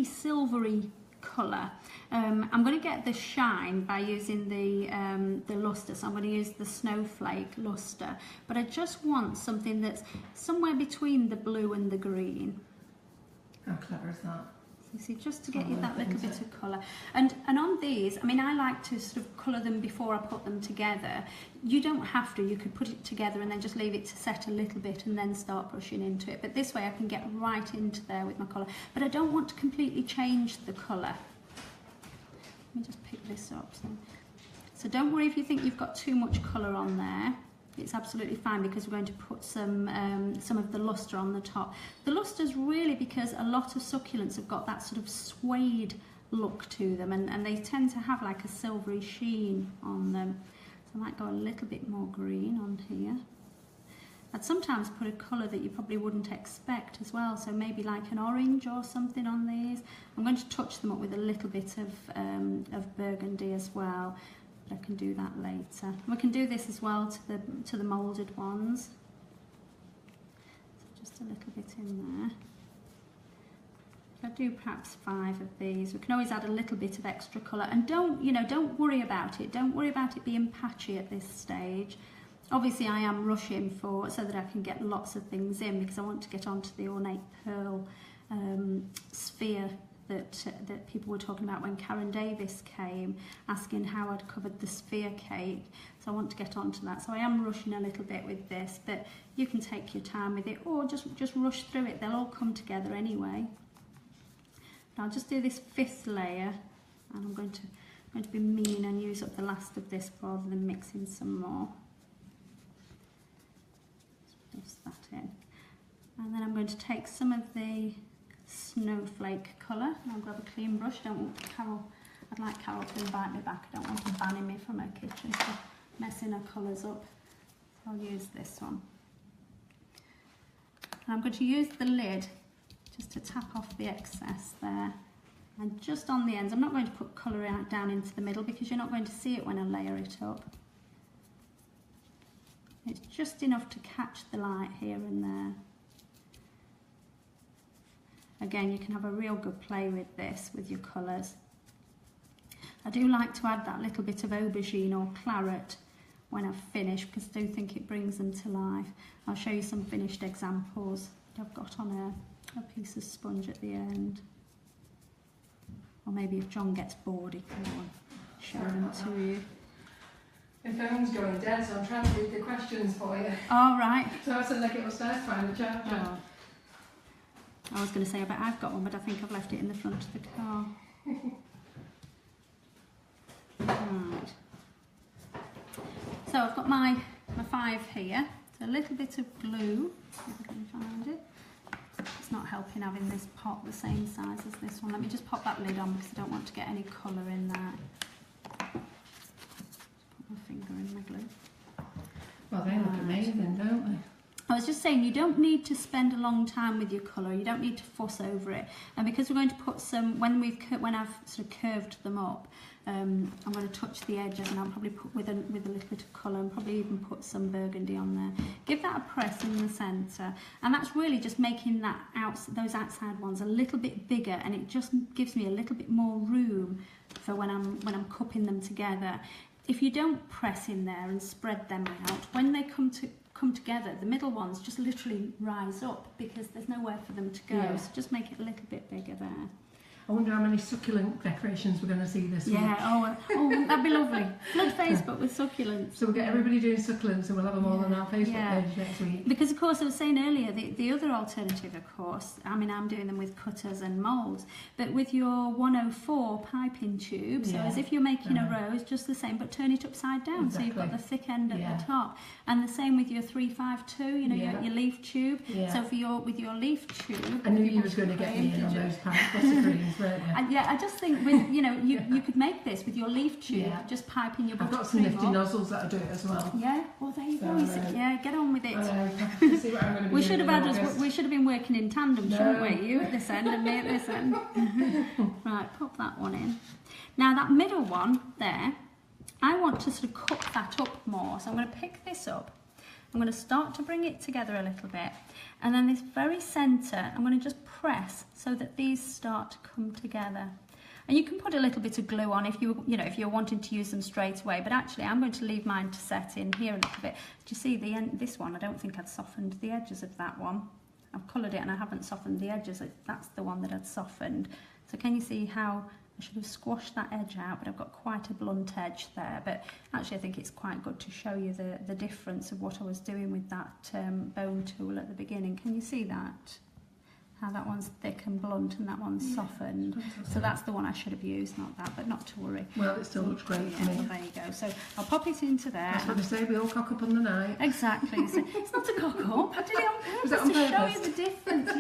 silvery colour. I'm going to get the shine by using the luster, so I'm going to use the Snowflake luster, but I just want something that's somewhere between the blue and the green. How clever is that? You see, just to get you that little bit of colour. And on these, I mean, I like to sort of colour them before I put them together. You don't have to, you could put it together and then just leave it to set a little bit and then start brushing into it. But this way I can get right into there with my colour. But I don't want to completely change the colour. Let me just pick this up. So don't worry if you think you've got too much colour on there. It's absolutely fine because we're going to put some of the luster on the top. The luster's really because a lot of succulents have got that sort of suede look to them, and they tend to have like a silvery sheen on them. So I might go a little bit more green on here. I'd sometimes put a colour that you probably wouldn't expect as well, so maybe like an orange or something on these. I'm going to touch them up with a little bit of burgundy as well. I can do that later. We can do this as well to the moulded ones. So just a little bit in there. If I do perhaps 5 of these, we can always add a little bit of extra colour. And don't worry about it. Don't worry about it being patchy at this stage. Obviously, I am rushing so that I can get lots of things in because I want to get onto the ornate pearl sphere that people were talking about when Karen Davies came, asking how I'd covered the sphere cake. So I want to get onto that. So I am rushing a little bit with this, but you can take your time with it or just rush through it. They'll all come together anyway. But I'll just do this 5th layer, and I'm going to be mean and use up the last of this rather than mixing some more. Just that in. And then I'm going to take some of the Snowflake colour, and I'll grab a clean brush. I'd like Carol to invite me back. I don't want her banning me from her kitchen for messing her colours up. So I'll use this one. And I'm going to use the lid just to tap off the excess there. And just on the ends, I'm not going to put colour out down into the middle because you're not going to see it when I layer it up. It's just enough to catch the light here and there. Again, you can have a real good play with this, with your colours. I do like to add that little bit of aubergine or claret when I've finished because I do think it brings them to life. I'll show you some finished examples that I've got on a piece of sponge at the end. Or maybe if John gets bored, he can go and show them to you. My phone's going dead, so I'm trying to read the questions for you. All right. So I said, like, it was nice trying to charge. Oh. I was going to say, I bet I've got one, but I think I've left it in the front of the car. Right. So I've got my 5 here. So a little bit of glue, if I can find it. It's not helping having this pot the same size as this one. Let me just pop that lid on because I don't want to get any colour in there. Put my finger in my glue. Well, they look amazing, don't they? I was just saying, you don't need to spend a long time with your colour. You don't need to fuss over it. And because we're going to put some, when I've sort of curved them up, I'm going to touch the edges, and I'll probably put with a little bit of colour, and probably even put some burgundy on there. Give that a press in the centre, and that's really just making that those outside ones a little bit bigger, and it just gives me a little bit more room for when I'm cupping them together. If you don't press in there and spread them out, when they come together, the middle ones just literally rise up because there's nowhere for them to go. Yeah. So just make it a little bit bigger there. I wonder how many succulent decorations we're going to see this week. Yeah, oh, that'd be lovely. Flood Facebook with succulents. So we'll get everybody doing succulents, and we'll have them all on our Facebook page next week. Because, of course, I was saying earlier, the other alternative, of course, I mean, I'm doing them with cutters and moulds, but with your 104 piping tube, so as if you're making a rose, just the same, but turn it upside down, so you've got the thick end at the top. And the same with your 352, you know, your leaf tube. Yeah. So with your leaf tube... I knew you was going to get me in on those greens. I just think with you could make this with your leaf tube, just piping your buttercream. I've got some nifty nozzles that'll do it as well. Yeah, well there you go. Get on with it. See what I'm going to be we should have been working in tandem, shouldn't we? You at this end and me at this end. Right, pop that one in. Now that middle one there, I want to sort of cup that up more. So I'm going to pick this up. I'm going to start to bring it together a little bit, and then this very centre I'm going to just press so that these start to come together. And you can put a little bit of glue on if if you're wanting to use them straight away. But actually, I'm going to leave mine to set in here a little bit. Do you see the end? This one, I don't think I'd softened the edges of that one. I've coloured it and I haven't softened the edges. That's the one that I'd softened. So can you see how I should have squashed that edge out, but I've got quite a blunt edge there. But actually I think it's quite good to show you the difference of what I was doing with that bone tool at the beginning. Can you see that? How that one's thick and blunt and that one's softened. So that's the one I should have used, not that, but not to worry. Well, it still looks great for me. Well, there you go. So I'll pop it into there. That's what they say, we all cock up on the night. Exactly. So it's not a cock up. I did it on purpose on to show purpose? you the difference.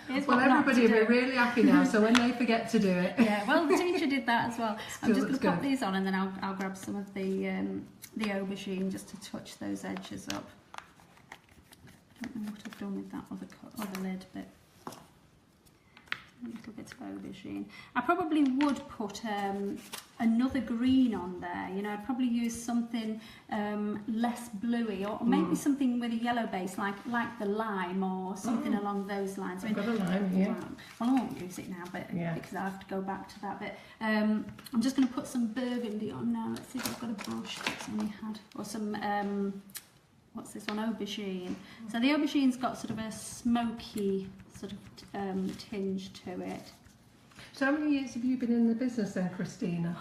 Here's Well, what not everybody to will be do. really happy now, so when they forget to do it. Yeah, well, the teacher did that as well. I'm just going looks to pop good. these on and then I'll grab some of the aubergine just to touch those edges up. I don't know what I've done with that other lid, but a little bit of aubergine. I probably would put another green on there. You know, I'd probably use something less bluey, or maybe something with a yellow base, like the lime or something along those lines. I've got a lime here. Well, I won't use it now, but because I have to go back to that. But I'm just going to put some burgundy on now. Let's see if I've got a brush that's only had, or some. What's this one? Aubergine. So the aubergine's got sort of a smoky sort of tinge to it. So how many years have you been in the business then, Christina?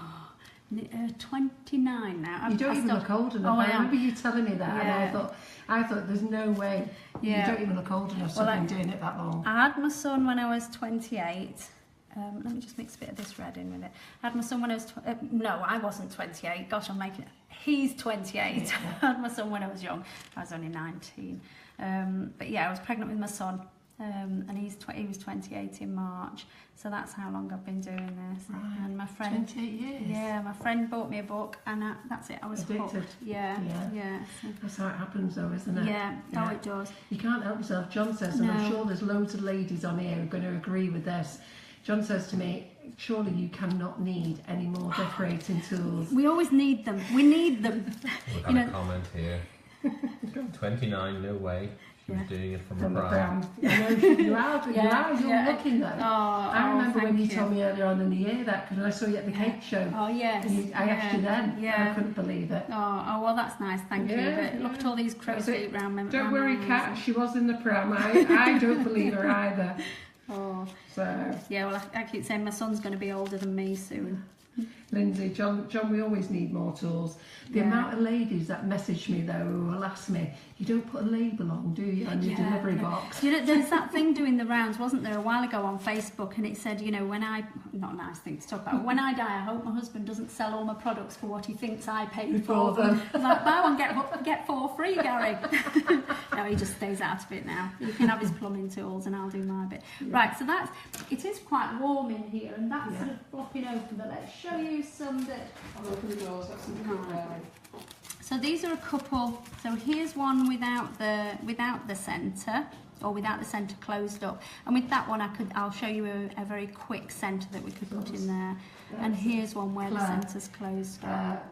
29 now. You don't even look old enough. Oh, I remember you telling me that, Yeah. and I thought there's no way. Yeah. You don't even look old enough to Well, have been doing it that long. I had my son when I was 28. Let me just mix a bit of this red in with it. I had my son when I was... no, I wasn't 28. Gosh, I'm making it... He's 28. I had my son when I was young. I was only 19. But yeah, I was pregnant with my son. And he was 28 in March. So that's how long I've been doing this. Right. And my friend... 28 years? Yeah, my friend bought me a book and that's it. I was Addicted. hooked. Yeah. So, That's how it happens though, isn't it? yeah, oh, it does. You can't help yourself. John says, and I'm No. sure there's loads of ladies on here who are going to agree with this. John says to me, surely you cannot need any more decorating tools. We always need them. We need them. We've got a comment here. 29, no way. She was doing it from From a the brand. brand. I know, you're looking though. I remember when you thank told me earlier on in the year that, because I saw you at the cake show. Oh, yes. And I asked you then, and I couldn't believe it. Oh, well, that's nice, thank you. But look at all these crow's feet round me. Don't worry, Kat, she was in the pram. I don't believe her either. Oh, So, yeah, well, I keep saying my son's going to be older than me soon. Lindsay, John, we always need more tools. The amount of ladies that message me though who will ask me, you don't put a label on, do you, on your delivery box? You know, there's that thing doing the rounds, wasn't there, a while ago on Facebook, and it said, you know, not a nice thing to talk about, when I die, I hope my husband doesn't sell all my products for what he thinks I paid for them. I was like, buy one, get four free, Gary. No, he just stays out of it now. He can have his plumbing tools and I'll do my bit. Yeah. Right, so it is quite warm in here, and that's sort of flopping open, but let's show you some that... I'll open the doors, that's something So these are a couple. So here's one without the centre, or without the centre closed up. And with that one, I'll show you a very quick centre that we could put in there. And here's one where the centre's closed up.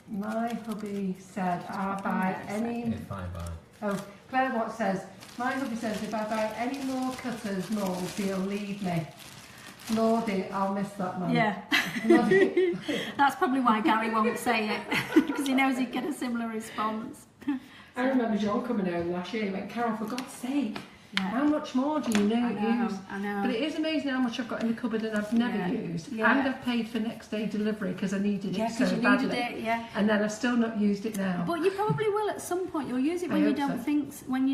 My hubby said, I'll buy any... If I buy. Oh, Claire Watt says, my hubby says if I buy any more cutters moulds, he'll leave me. Lordy, I'll miss that man. Yeah. That's probably why Gary won't say it, because he knows he'd get a similar response. I remember John coming home last year, he went, Carol, for God's sake, how much more do you use? I know. But it is amazing how much I've got in the cupboard and I've never used. And I've paid for next day delivery because I needed it so badly. Needed it, And then I've still not used it now. But you probably will at some point. You'll use it when you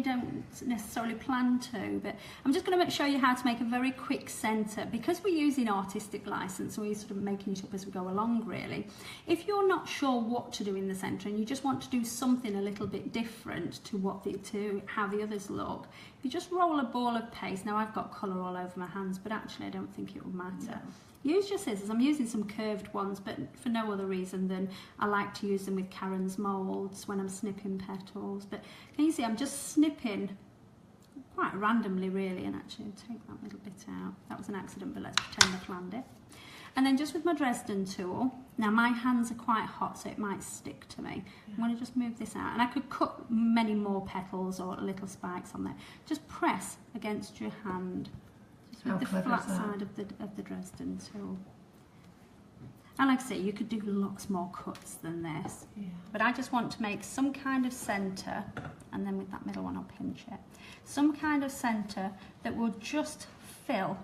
don't necessarily plan to. But I'm just going to show you how to make a very quick centre, because we're using artistic license, so we're sort of making it up as we go along, really. If you're not sure what to do in the centre and you just want to do something a little bit different to how the others look, you just roll a ball of paste. Now I've got colour all over my hands, but actually I don't think it will matter. No. Use your scissors. I'm using some curved ones, but for no other reason than I like to use them with Karen's moulds when I'm snipping petals. But can you see I'm just snipping quite randomly, really, and actually I'll take that little bit out. That was an accident, but let's pretend I planned it. And then just with my Dresden tool, now my hands are quite hot, so it might stick to me. I'm going to just move this out, and I could cut many more petals or little spikes on there. Just press against your hand. with the flat side of the Dresden tool. And like I say, you could do lots more cuts than this. Yeah. But I just want to make some kind of centre, and then with that middle one I'll pinch it. Some kind of centre that will just fill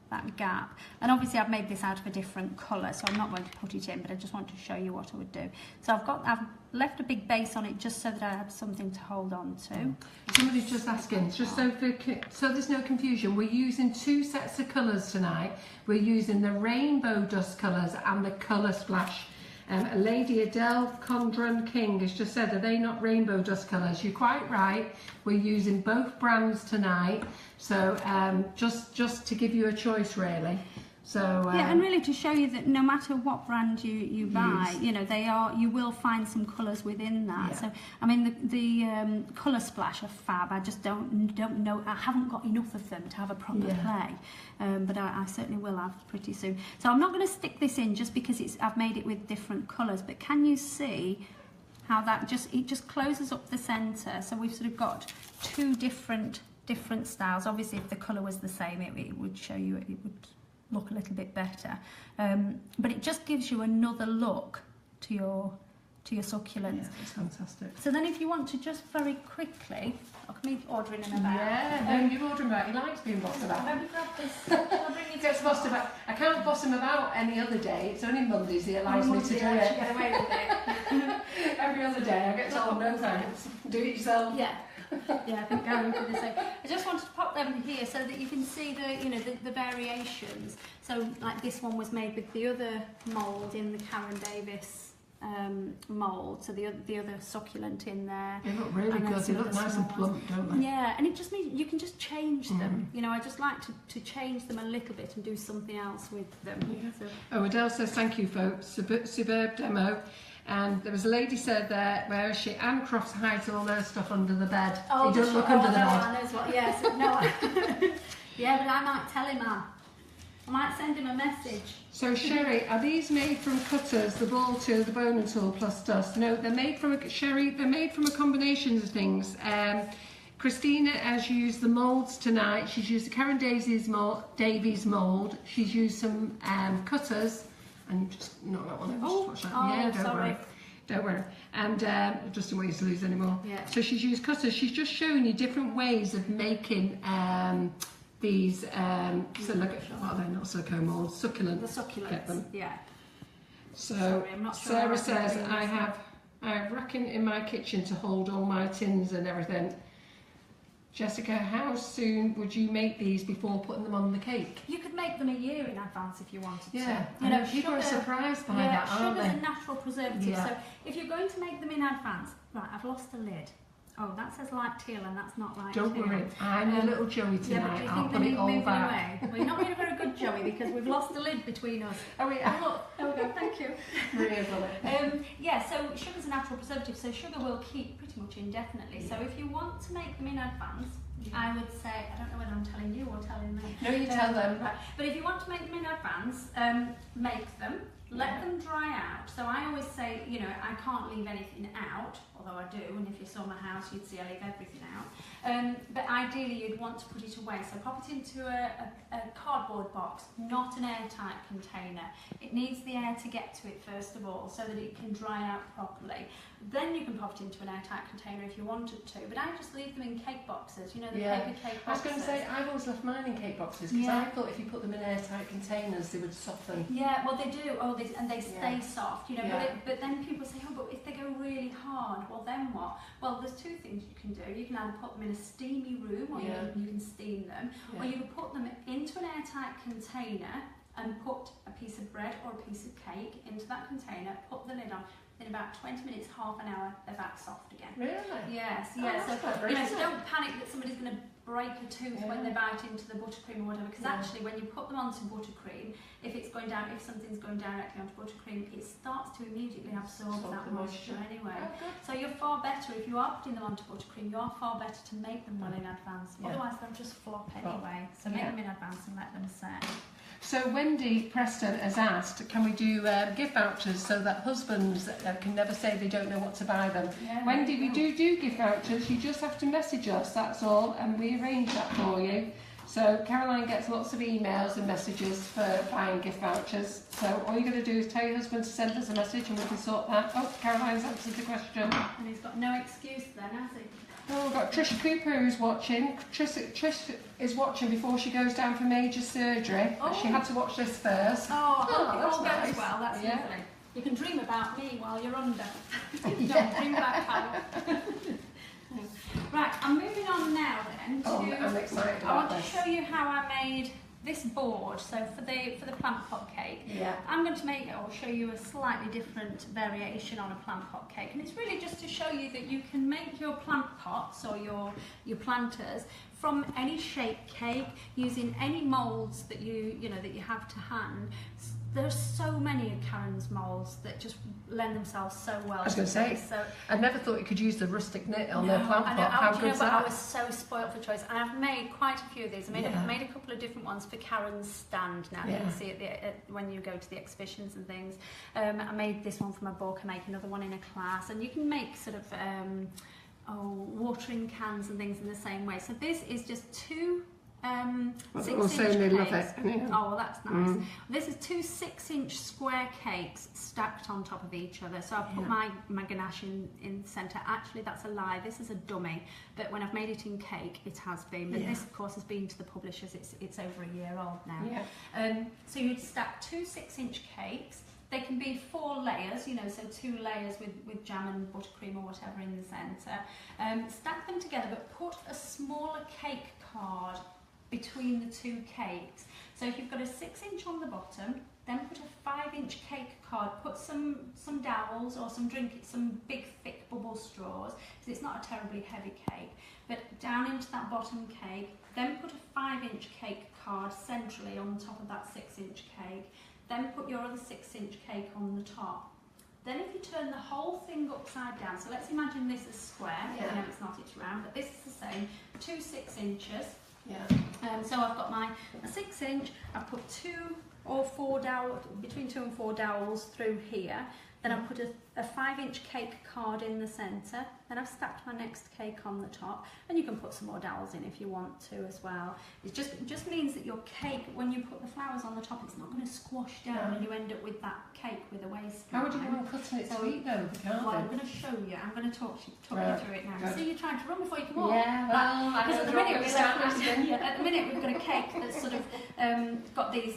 that gap. And obviously I've made this out of a different colour, so I'm not going to put it in, but I just want to show you what I would do. So I've left a big base on it just so that I have something to hold on to. Somebody's just asking, just so there's no confusion, we're using 2 sets of colours tonight. We're using the rainbow dust colours and the colour splash. A lady, Adele Condren King, has just said, are they not rainbow dust colours? You're quite right. We're using both brands tonight. So just to give you a choice, really. So yeah, and really to show you that no matter what brand you buy, you know, you will find some colours within that. Yeah. So I mean the colour splash are fab. I just don't know. I haven't got enough of them to have a proper play, but I certainly will have pretty soon. So I'm not going to stick this in just because I've made it with different colours. But can you see how that just closes up the centre? So we've sort of got 2 different styles. Obviously, if the colour was the same, it would show you. It would look a little bit better, but it just gives you another look to your succulents. Yeah, that's fantastic. So then if you want to just very quickly, look me ordering him about. Yeah, no, you're ordering about. He likes being bossed about. Let me grab this. I'll bring He you gets bossed about. I can't boss him about any other day. It's only Mondays he allows me to do I it. get away with it. Every other day I get told no thanks. Do it yourself. Yeah. Yeah, I think Karen could the same. I just wanted to pop them here so that you can see the variations. So like this one was made with the other mould in the Karen Davies mould, so the other succulent in there. They look really good. They look nice and plump, don't they? Yeah, and it just means you can just change them. You know, I just like to change them a little bit and do something else with them. Yeah. So. Oh, Adele says thank you, folks. Superb demo. And there was a lady said there, where is she? Anne Crofts hides all her stuff under the bed. Oh, He doesn't look under the bed. I knows what. Yes, no. Yeah, but I might tell him. I might send him a message. So Sherry, are these made from cutters, the ball tool, the boning tool plus dust? No, they're made from a combination of things. Christina has used the moulds tonight. She's used the Karen Davies mould. She's used some cutters. And you just knock that one over. Yeah, don't worry. And just don't want you to lose anymore. Yeah. So she's used cutters. She's just showing you different ways of making these. So look at what are they? Not silicone molds, succulents. The succulents. Get them. Yeah. So sorry, I'm not sure Sarah says I have racking in my kitchen to hold all my tins and everything. Jessica, how soon would you make these before putting them on the cake? You could make them a year in advance if you wanted to. You know, people are surprised by that, aren't they? Sugar's a natural preservative, Yeah. so if you're going to make them in advance, right, I've lost the lid. Oh, that says light teal and that's not light teal. Don't worry, I'm your little Joey tonight. Yeah, but do you I'll think put they it need all moving back. away? Well, you're not being a very good Joey because we've lost the lid between us. Oh, yeah. Oh, look, there we go, thank you. Really? Yeah, so sugar's a natural preservative, so sugar will keep pretty much indefinitely. So if you want to make them in advance, I would say, I don't know whether I'm telling you or telling them. No, you tell them. Right. But if you want to make them in advance, make them, let them dry out. So I always say, you know, I can't leave anything out, although I do, and if you saw my house, you'd see I leave everything out. But ideally, you'd want to put it away. So pop it into a cardboard box, not an airtight container. It needs the air to get to it first of all, so that it can dry out properly. Then you can pop it into an airtight container if you wanted to, but I just leave them in cake boxes, you know, the paper cake boxes. I was going to say, I've always left mine in cake boxes because I thought if you put them in airtight containers, they would soften. Yeah, well they do, and they stay soft, you know, but then people say, oh, but if they go really hard, well then what? Well, there's 2 things you can do. You can either put them in a steamy room, or you can steam them, or you can put them into an airtight container and put a piece of bread or a piece of cake into that container, put the lid on. In about 20 minutes, half an hour, they're back soft again. Really? Yes, Oh, yes. that's So, clever, so isn't it? don't panic that somebody's going to break a tooth when they bite into the buttercream or whatever, because actually when you put them onto buttercream, if something's going directly onto buttercream, it starts to immediately absorb that moisture anyway. So you're far better, if you are putting them onto buttercream, you are far better to make them well in advance. Otherwise they'll just flop anyway. So make them in advance and let them set. So Wendy Preston has asked, can we do gift vouchers so that husbands can never say they don't know what to buy them? Yeah, Wendy, we do gift vouchers. You just have to message us, that's all, and we arrange that for you. So Caroline gets lots of emails and messages for buying gift vouchers. So all you're going to do is tell your husband to send us a message and we can sort that. Oh, Caroline's answered the question. And he's got no excuse then, has he? Oh, we've got Trish Cooper who's watching. Trish is watching before she goes down for major surgery. Oh. She had to watch this first. Oh, I hope it that's all nice. goes well. That's Yeah. lovely. You can dream about me while you're under. Yeah. Don't dream about Carol. Right, I'm moving on now then to... Oh, I'm excited I about want to this. show you how I made this board. So for the plant pot cake, Yeah. I'm going to make it or show you a slightly different variation on a plant pot cake, and it's really just to show you that you can make your plant pots or your planters from any shaped cake using any moulds that you have to hand. There's so many of Karen's moulds that just lend themselves so well. I was going to say, so I never thought you could use the rustic knit on no, their plant I pot. How do you know, good's but I that? was so spoilt for choice, and I've made quite a few of these. I Yeah. made a couple of different ones for Karen's stand now. You Yeah. can see it when you go to the exhibitions and things. I made this one for my book. I make another one in a class, and you can make sort of watering cans and things in the same way. So this is just two. Well, 6-inch also they love cakes. it. Yeah. Oh, well, that's nice. Mm. This is two 6-inch square cakes stacked on top of each other. So I've put Yeah. my ganache in the centre. Actually, that's a lie. This is a dummy. But when I've made it in cake, it has been. But Yeah. this, of course, has been to the publishers. It's over a year old now. Yeah. So you'd stack two 6-inch cakes. They can be 4 layers, so 2 layers with jam and buttercream or whatever in the centre. Stack them together, but put a smaller cake card between the 2 cakes. So if you've got a 6-inch on the bottom, then put a 5-inch cake card, put some dowels or some big thick bubble straws, because it's not a terribly heavy cake, but down into that bottom cake, then put a 5-inch cake card centrally on top of that 6-inch cake, then put your other 6-inch cake on the top. Then if you turn the whole thing upside down, so let's imagine this is square, Yeah. no it's not, it's round, but this is the same, 2 6-inches. Yeah. So I've got a 6-inch, I've put 2 or 4 dowels, between 2 and 4 dowels through here. Then I've put a 5-inch cake card in the centre. Then I've stacked my next cake on the top. And you can put some more dowels in if you want to as well. It just means that your cake, when you put the flowers on the top, it's not going to squash down and you end up with that cake with a waist. How would you go on cutting it sweet though? Well, I'm going to show you. I'm going to talk you through it now. Good. See, you're trying to run before you can walk. Yeah, well, I Because know at the minute we've got a cake that's sort of got these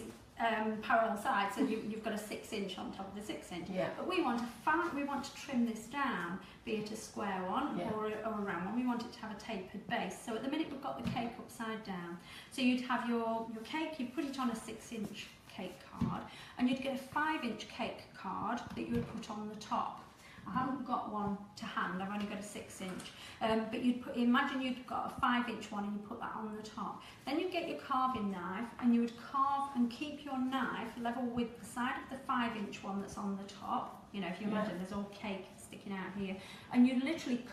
parallel sides, so you've got a 6-inch on top of the 6-inch. Yeah. But we want to trim this down, be it a square one or a round one. We want it to have a tapered base. So at the minute we've got the cake upside down. So you'd have your cake, you put it on a 6-inch cake card, and you'd get a 5-inch cake card that you would put on the top. I haven't got one to hand, I've only got a 6-inch. But imagine you'd got a 5-inch one and you put that on the top. Then you'd get your carving knife and you would carve and keep your knife level with the side of the 5-inch one that's on the top. If you imagine there's all cake sticking out here. And you'd literally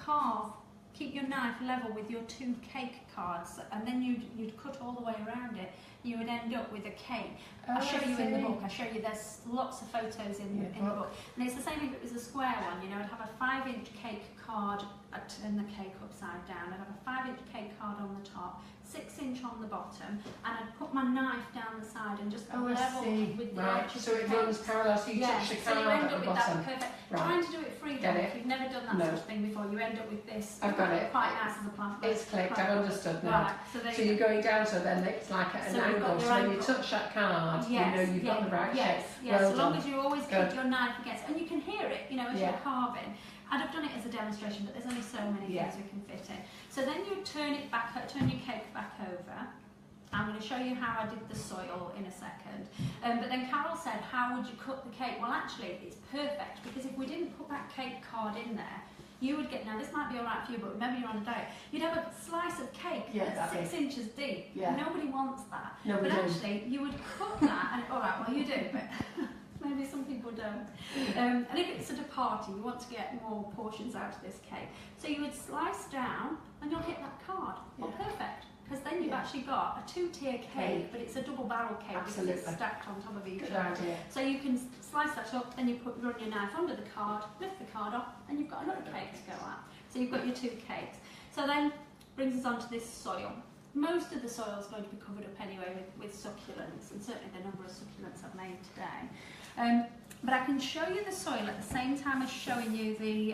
keep your knife level with your 2 cake cards, and then you'd cut all the way around it. You would end up with a cake. I'll show you in the book. There's lots of photos in the book. And it's the same if it was a square one. I'd have a 5-inch cake card, I'd turn the cake upside down. I'd have a 5-inch cake card on the top, 6-inch on the bottom, and I'd put my knife down the side and just level with the edge of So the it cake. runs parallel, so you touch the So you card end at up the with bottom. that perfect. Right. Trying to do it freehand, Get it? if you've never done that No. sort of thing before, you end up with this. I've got it. Quite nice as a plant. It's clicked, I've understood now. Right, so you're going down, so then it's like at an So we've got angle, your so when you angle. touch that card, Yes, you've got the right yes, shape. yes. Well As long done. as you always Good. keep your knife against, and you can hear it, as Yeah. you're carving. I'd have done it as a demonstration, but there's only so many things we can fit in. So then you turn your cake back over. I'm going to show you how I did the soil in a second. But then Carol said, how would you cut the cake? Well, actually, it's perfect, because if we didn't put that cake card in there, you would get, now this might be alright for you, but remember you're on a diet, you'd have a slice of cake that's 6 inches deep. Yeah. Nobody wants that. No, we but don't. actually, you would cut that, and alright, well you do, but maybe some people don't. And if it's at a party, you want to get more portions out of this cake. So you would slice down, and you'll get that card. Well, perfect. Because then you've actually got a 2-tier cake, but it's a double barrel cake because it's stacked on top of each Good other. idea. So you can slice that up, then you run your knife under the card, lift the card off, and you've got another cake to go at. So you've got your 2 cakes. So then brings us on to this soil. most of the soil is going to be covered up anyway with succulents, and certainly the number of succulents I've made today. But I can show you the soil at the same time as showing you the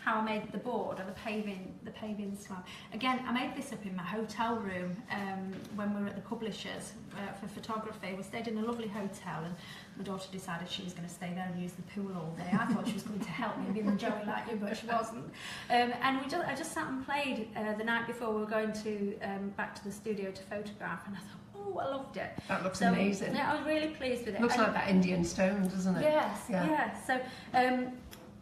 how I made the board or the paving slab. Again, I made this up in my hotel room when we were at the publishers for photography. We stayed in a lovely hotel, and my daughter decided she was going to stay there and use the pool all day. I thought she was going to help me and be the Joey like you, but she wasn't. And I just sat and played the night before we were going to back to the studio to photograph, and I thought, oh, I loved it. That looks amazing. Yeah, I was really pleased with it. Looks like that Indian stone, doesn't it? Yes, Yeah. yeah. So,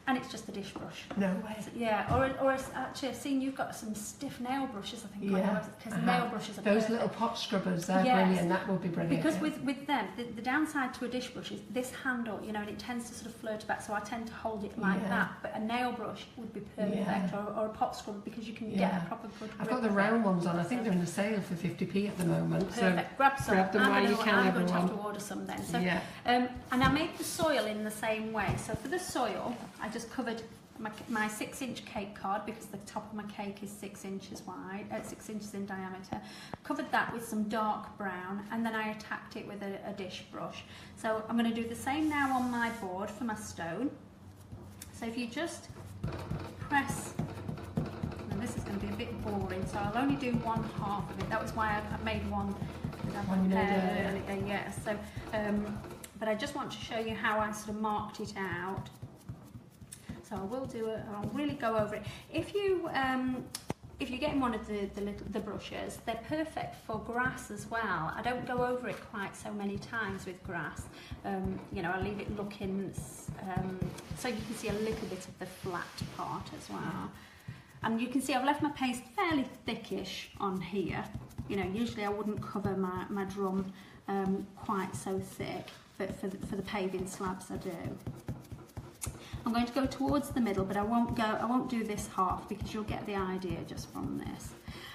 and it's just a dish brush. No way. Yeah, or it's actually, I've seen you've got some stiff nail brushes, I think. Yeah. Because nail brushes are those perfect. little pot scrubbers, they're Yes. brilliant. That would be brilliant. Because yeah. with them, the downside to a dish brush is this handle, you know, and it tends to sort of flirt back, so I tend to hold it like Yeah. that. But a nail brush would be perfect, Yeah. or a pot scrub, because you can Yeah. get a proper good grip. I've got the of round it. ones on. I think they're in a sale for 50p at the moment. Perfect. So Grab some. grab them while you can, I'm going to have everyone. to order some then. So, yeah. and I made the soil in the same way. So for the soil, I just covered my 6-inch cake card, because the top of my cake is 6 inches wide, 6 inches in diameter. Covered that with some dark brown, and then I attacked it with a dish brush. So I'm going to do the same now on my board for my stone. So if you just press, and this is going to be a bit boring, so I'll only do one half of it. That was why I made one that I One you made prepared earlier. Yeah. So, but I just want to show you how I sort of marked it out. So I will do it. I'll really go over it. If you're getting one of the brushes, they're perfect for grass as well. I don't go over it quite so many times with grass. You know, I leave it looking so you can see a little bit of the flat part as well. And you can see I've left my paste fairly thickish on here. You know, usually I wouldn't cover my drum quite so thick, but for the paving slabs I do. I'm going to go towards the middle, but I won't do this half, because you'll get the idea just from this.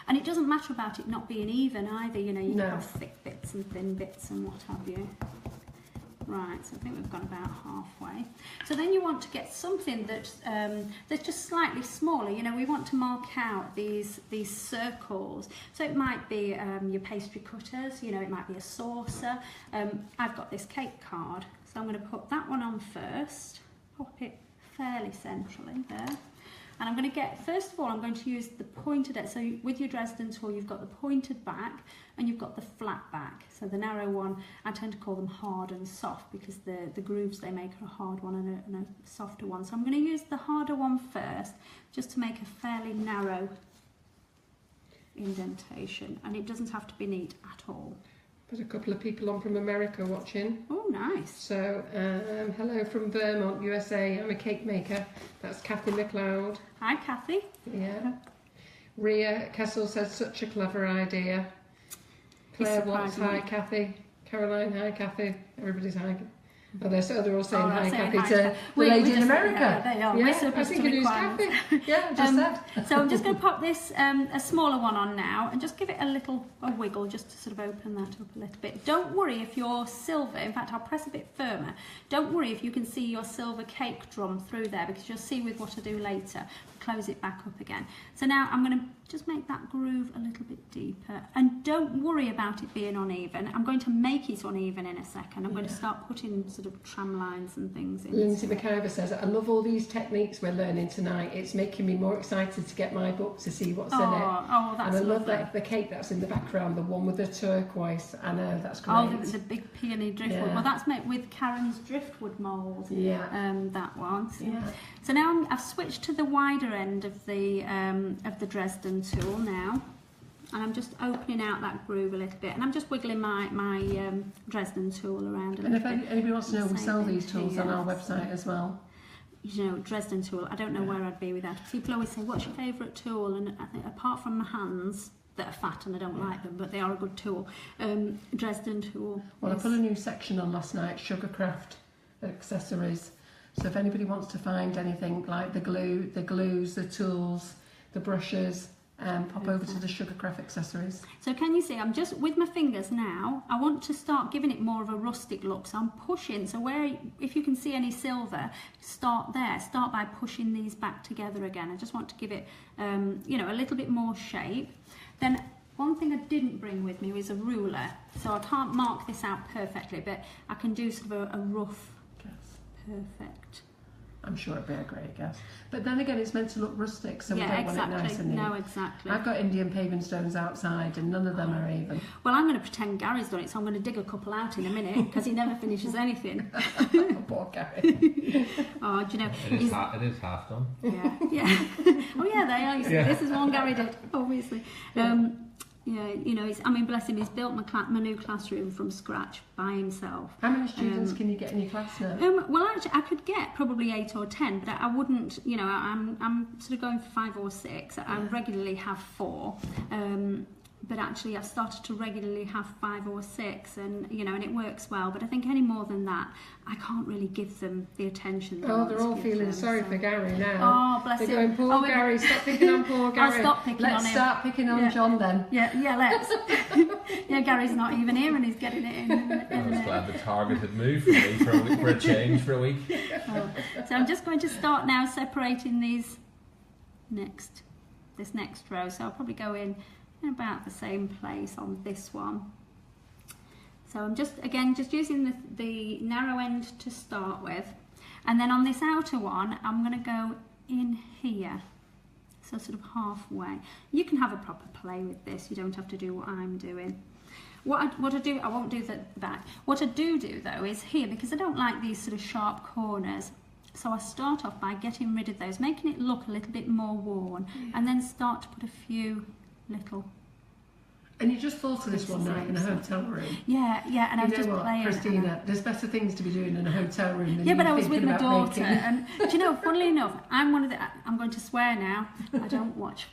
And it doesn't matter about it not being even either, you know, you can have thick bits and thin bits and what have you. Right, so I think we've gone about halfway. So then you want to get something that's just slightly smaller. You know, we want to mark out these circles. So it might be your pastry cutters, you know, it might be a saucer. I've got this cake card, so I'm going to put that one on first. Pop it fairly centrally there, and I'm going to get, first of all, I'm going to use the pointed edge. So with your Dresden tool, you've got the pointed back and you've got the flat back. So the narrow one, I tend to call them hard and soft, because the grooves they make are a hard one and a softer one. So I'm going to use the harder one first, just to make a fairly narrow indentation, and it doesn't have to be neat at all. Got a couple of people on from America watching. Oh, nice. So, hello from Vermont, USA. I'm a cake maker. That's Kathy McLeod. Hi, Kathy. Yeah. Ria Kessel says, such a clever idea. Claire Watts, hi Kathy. Caroline, hi Kathy. Everybody's hi. Oh, they're all saying hi Kathy to the lady in America. Yeah, they are. Yeah, We're supposed I think to it be is quiet. Kathy. Yeah, just that. So I'm just going to pop this a smaller one on now, and just give it a wiggle, just to sort of open that up a little bit. Don't worry if your silver, in fact I'll press a bit firmer, don't worry if you can see your silver cake drum through there, because you'll see with what I do later. Close it back up again. So now I'm going to just make that groove a little bit deeper, and don't worry about it being uneven. I'm going to make it uneven in a second. I'm going to start putting sort of tram lines and things in. Lindsay McIver says, I love all these techniques we're learning tonight. It's making me more excited to get my book to see what's in it. Oh, that's and I love lovely. the cake that's in the background, the one with the turquoise. I know, that's great. Oh, the big peony driftwood. Yeah. Well, that's made with Karen's driftwood mould. Yeah. That one. So, Yeah. so now I've switched to the wider end of the Dresden tool now, and I'm just opening out that groove a little bit, and I'm just wiggling my Dresden tool around a And little if bit. anybody wants to know, we Same sell thing these tools on here. our website as well. You know, Dresden tool, I don't know where I'd be without it. People always say, what's your favourite tool? And I think, apart from my hands that are fat and I don't like them, but they are a good tool, Dresden tool. Well, I put a new section on last night, Sugarcraft accessories. So if anybody wants to find anything like the glues, the tools, the brushes, pop over to the Sugarcraft accessories. So can you see, I'm just, with my fingers now, I want to start giving it more of a rustic look. So I'm pushing, so where, if you can see any silver, start there. Start by pushing these back together again. I just want to give it, you know, a little bit more shape. Then One thing I didn't bring with me was a ruler, so I can't mark this out perfectly, but I can do sort of a rough, perfect. I'm sure it'd be a great guess. But then again, it's meant to look rustic, so we Yeah, don't want it nice and neat. no, exactly. I've got Indian paving stones outside, and none of them are even. Well, I'm going to pretend Gary's done it, so I'm going to dig a couple out in a minute, because he never finishes anything. Poor Gary. Oh, do you know? It is half done. Yeah, yeah. Oh, yeah, they are. Yeah. This is one Gary did, obviously. Yeah, you know, I mean, bless him, he's built my new classroom from scratch by himself. How many students can you get in your class now? Well, actually, I could get probably 8 or 10, but I wouldn't, you know, I'm sort of going for 5 or 6. I regularly have 4. But actually I've started to regularly have 5 or 6, and you know, and it works well. But I think any more than that, I can't really give them the attention. Oh, they're all feeling sorry for Gary now. Oh, bless they're him. Going, poor Gary, stop picking on poor Gary. I'll stop picking on him. Let's start picking on John then. Yeah, let's. Yeah, Gary's not even here and he's getting it in. I was glad the target had moved for me for a change for a week. Oh. So I'm just going to start now separating this next row. So I'll probably go in about the same place on this one. So I'm just using the narrow end to start with, and then on this outer one I'm going to go in here, so sort of halfway. You can have a proper play with this, you don't have to do what I'm doing. What I do, I won't do the back. What I do though is here, because I don't like these sort of sharp corners, so I start off by getting rid of those, making it look a little bit more worn, and then start to put a few little. And you just thought of this one night in a hotel room. Yeah, and I was just playing. Christina, there's better things to be doing in a hotel room than but I was with my daughter, making. and do you know, funnily enough, I'm going to swear now, I don't watch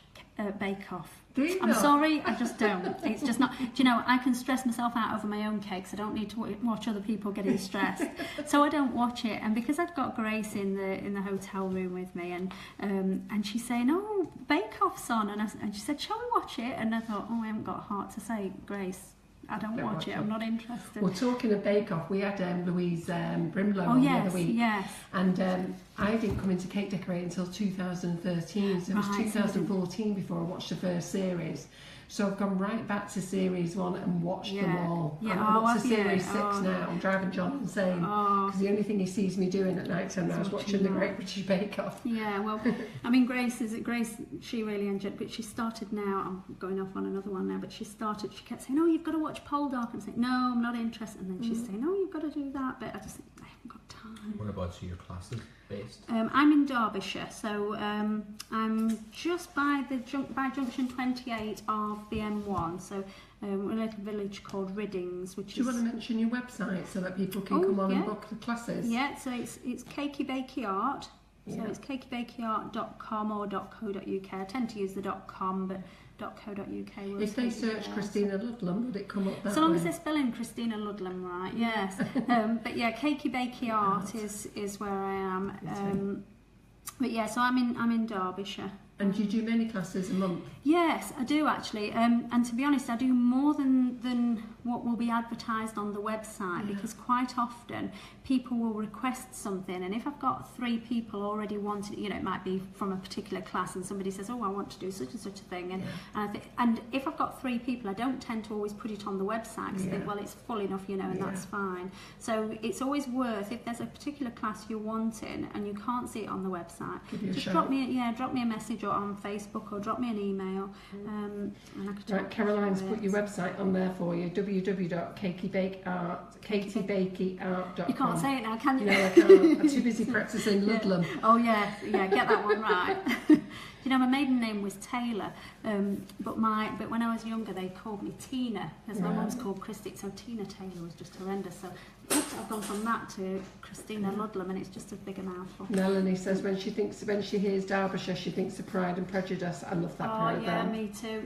Bake Off. I'm sorry, I just don't. It's just not. Do you know, I can stress myself out over my own cakes. I don't need to watch other people getting stressed, so I don't watch it. And because I've got Grace in the hotel room with me, and she's saying, "Oh, Bake Off's on," and she said, "Shall we watch it?" And I thought, "Oh, I haven't got a heart to say, Grace, I don't watch it. I'm not interested." Well, talking of Bake Off, we had Louise Brimlow on the other week. Yes. And I didn't come into cake decorating until 2013, so it was 2014 before I watched the first series. So I've gone right back to series 1 and watched them all. Yeah. I'm up to series 6 now. I'm driving John insane because the only thing he sees me doing at night time now is watching the Great British Bake Off. Yeah, well, I mean, Grace, she really enjoyed it, but she started now, I'm going off on another one now, but she kept saying, "Oh, you've got to watch Poldark," and I'm saying, "No, I'm not interested," and then she's saying, "Oh, you've got to do that," but I haven't got time. What about your classes based? I'm in Derbyshire, so I'm just by junction 28 of the M1, so we're in a little village called Riddings, which Do you want to mention your website so that people can come on and book the classes? Yeah, so it's Cakey Bakey Art. So it's cakeybakeryart.com or .co.uk. I tend to use the .com, but .co.uk. If they search Christina Ludlam, would it come up that way? So long as they're spelling Christina Ludlam right, yes. But yeah, Cakey Bakey Art is where I am. But yeah, so I'm in Derbyshire. And do you do many classes a month? Yes, I do actually. And to be honest, I do more than what will be advertised on the website, because quite often people will request something, and if I've got 3 people already wanting, you know, it might be from a particular class, and somebody says, "Oh, I want to do such and such a thing," and if I've got 3 people, I don't tend to always put it on the website because I think, well, it's full enough, you know, and that's fine. So it's always worth, if there's a particular class you're wanting and you can't see it on the website, just drop me a message or on Facebook, or drop me an email. And I could right, Caroline's put your website on there for you, www.cakeybakeart.com. You can't say it now, can you? No, I can't. I'm too busy practising Ludlam. Oh yeah, get that one right. You know, my maiden name was Taylor, but when I was younger they called me Tina, as my mum's called Christy, so Tina Taylor was just horrendous. So I've gone from that to Christina Ludlam, and it's just a bigger mouthful. Melanie says when she hears Derbyshire, she thinks of Pride and Prejudice. I love that programme. Yeah, me too.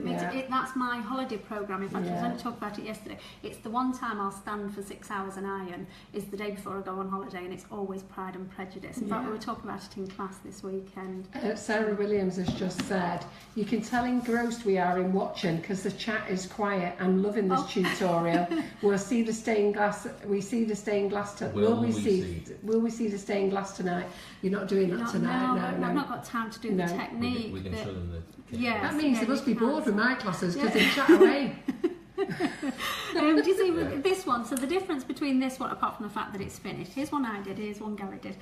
That's my holiday programme. In fact, I was going to talk about it yesterday. It's the one time I'll stand for 6 hours and iron is the day before I go on holiday, and it's always Pride and Prejudice. In fact, we were talking about it in class this weekend. Sarah Williams has just said, "You can tell engrossed we are in watching because the chat is quiet. I'm loving this tutorial. We see the stained glass the stained glass tonight? Will we see? Will we see the stained glass tonight? You're not doing that tonight. No, I've not got time to do the technique. We can show them the. Yes, that means they must be bored with my classes because they chat away. Do you see with this one, so the difference between this one, apart from the fact that it's finished, here's one I did, here's one Gary did,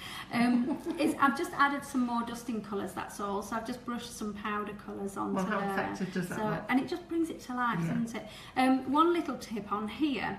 is I've just added some more dusting colours, that's all. So I've just brushed some powder colours onto how there. effective does that look? And it just brings it to life, doesn't it? One little tip on here,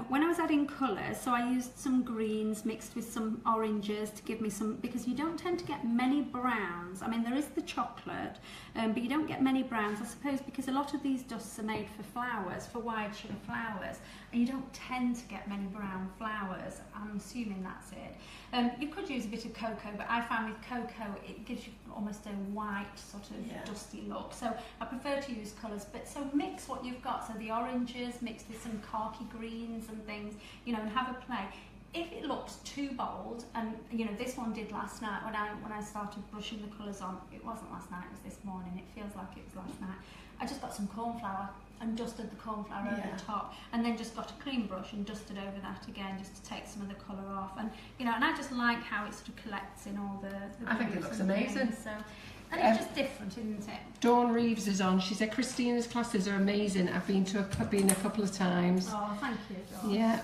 when I was adding colours, so I used some greens mixed with some oranges to give me some, because you don't tend to get many browns. I mean, there is the chocolate, but you don't get many browns, I suppose, because a lot of these dusts are made for flowers, for wide sugar flowers, and you don't tend to get many brown flowers. I'm assuming that's it. You could use a bit of cocoa, but I find with cocoa it gives you almost a white sort of dusty look, so I prefer to use colours. But so mix what you've got, so the oranges mixed with some khaki greens and things, you know, and have a play. If it looks too bold, and you know, this one did last night when I started brushing the colours on, it wasn't last night, it was this morning, it feels like it was last night. I just got some cornflour and dusted the cornflour over the top, and then just got a clean brush and dusted over that again just to take some of the colour off. And you know, and I just like how it sort of collects in all the I think it looks amazing. So, and it's just different, isn't it? Dawn Reeves is on. She said Christina's classes are amazing. I've been a couple of times. Oh, thank you, Dawn. Yeah.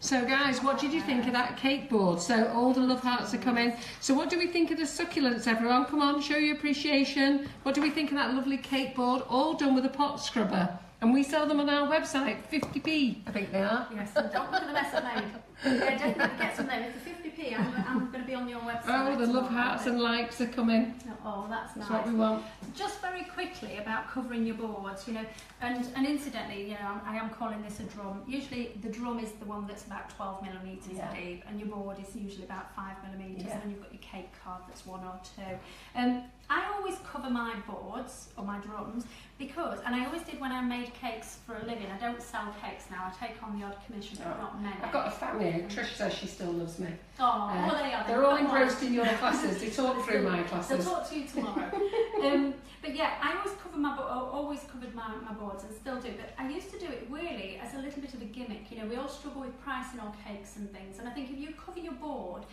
So guys, what did you think of that cake board? So all the love hearts are coming. So what do we think of the succulents, everyone? Come on, show your appreciation. What do we think of that lovely cake board? All done with a pot scrubber. And we sell them on our website, 50p, I think they are. Yes, and don't look at the mess I've made. Yeah, definitely get some there. For 50p, I'm going to be on your website. Oh, the love hearts and likes are coming. Oh, that's nice. That's what we want. Just very quickly about covering your boards, you know, and incidentally, you know, I am calling this a drum. Usually the drum is the one that's about 12 millimetres deep, and your board is usually about 5 millimetres, and then you've got your cake card that's 1 or 2. I always cover my boards or my drums because, and I always did when I made cakes for a living. I don't sell cakes now. I take on the odd commission, but not many. I've got a family. Trish says she still loves me. Oh, well, they are. They're all engrossed in your classes. They talk through my classes. They'll talk to you tomorrow. But yeah, I always cover always covered my boards and still do. But I used to do it really as a little bit of a gimmick. You know, we all struggle with pricing our cakes and things. And I think if you cover your board,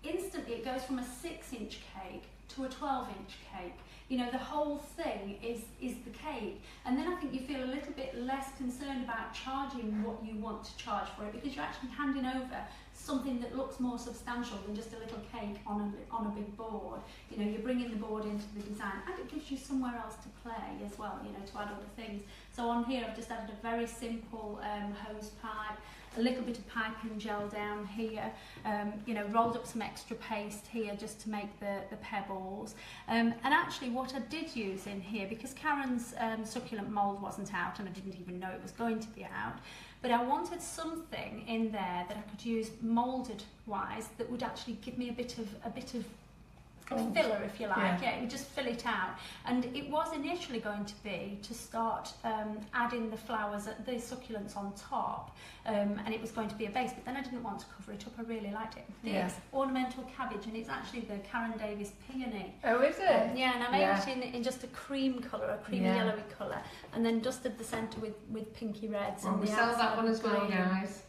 instantly it goes from a 6-inch cake to a 12-inch cake. You know, the whole thing is the cake, and then I think you feel a little bit less concerned about charging what you want to charge for it, because you're actually handing over something that looks more substantial than just a little cake on a big board. You know, you're bringing the board into the design, and it gives you somewhere else to play as well, you know, to add other things. So on here I've just added a very simple hose pipe, a little bit of piping gel down here, you know, rolled up some extra paste here just to make the pebbles. And actually what I did use in here, because Karen's succulent mould wasn't out and I didn't even know it was going to be out, but I wanted something in there that I could use moulded wise that would actually give me a bit of filler, if you like. Yeah, it would just fill it out. And it was initially going to be to start adding the flowers, the succulents on top, and it was going to be a base, but then I didn't want to cover it up. I really liked it. This ornamental cabbage, and it's actually the Karen Davies peony. Oh, is it? Yeah, and I made it in just a cream colour, a creamy yellowy colour, and then dusted the centre with pinky reds. Well, and we sell that one as well, guys.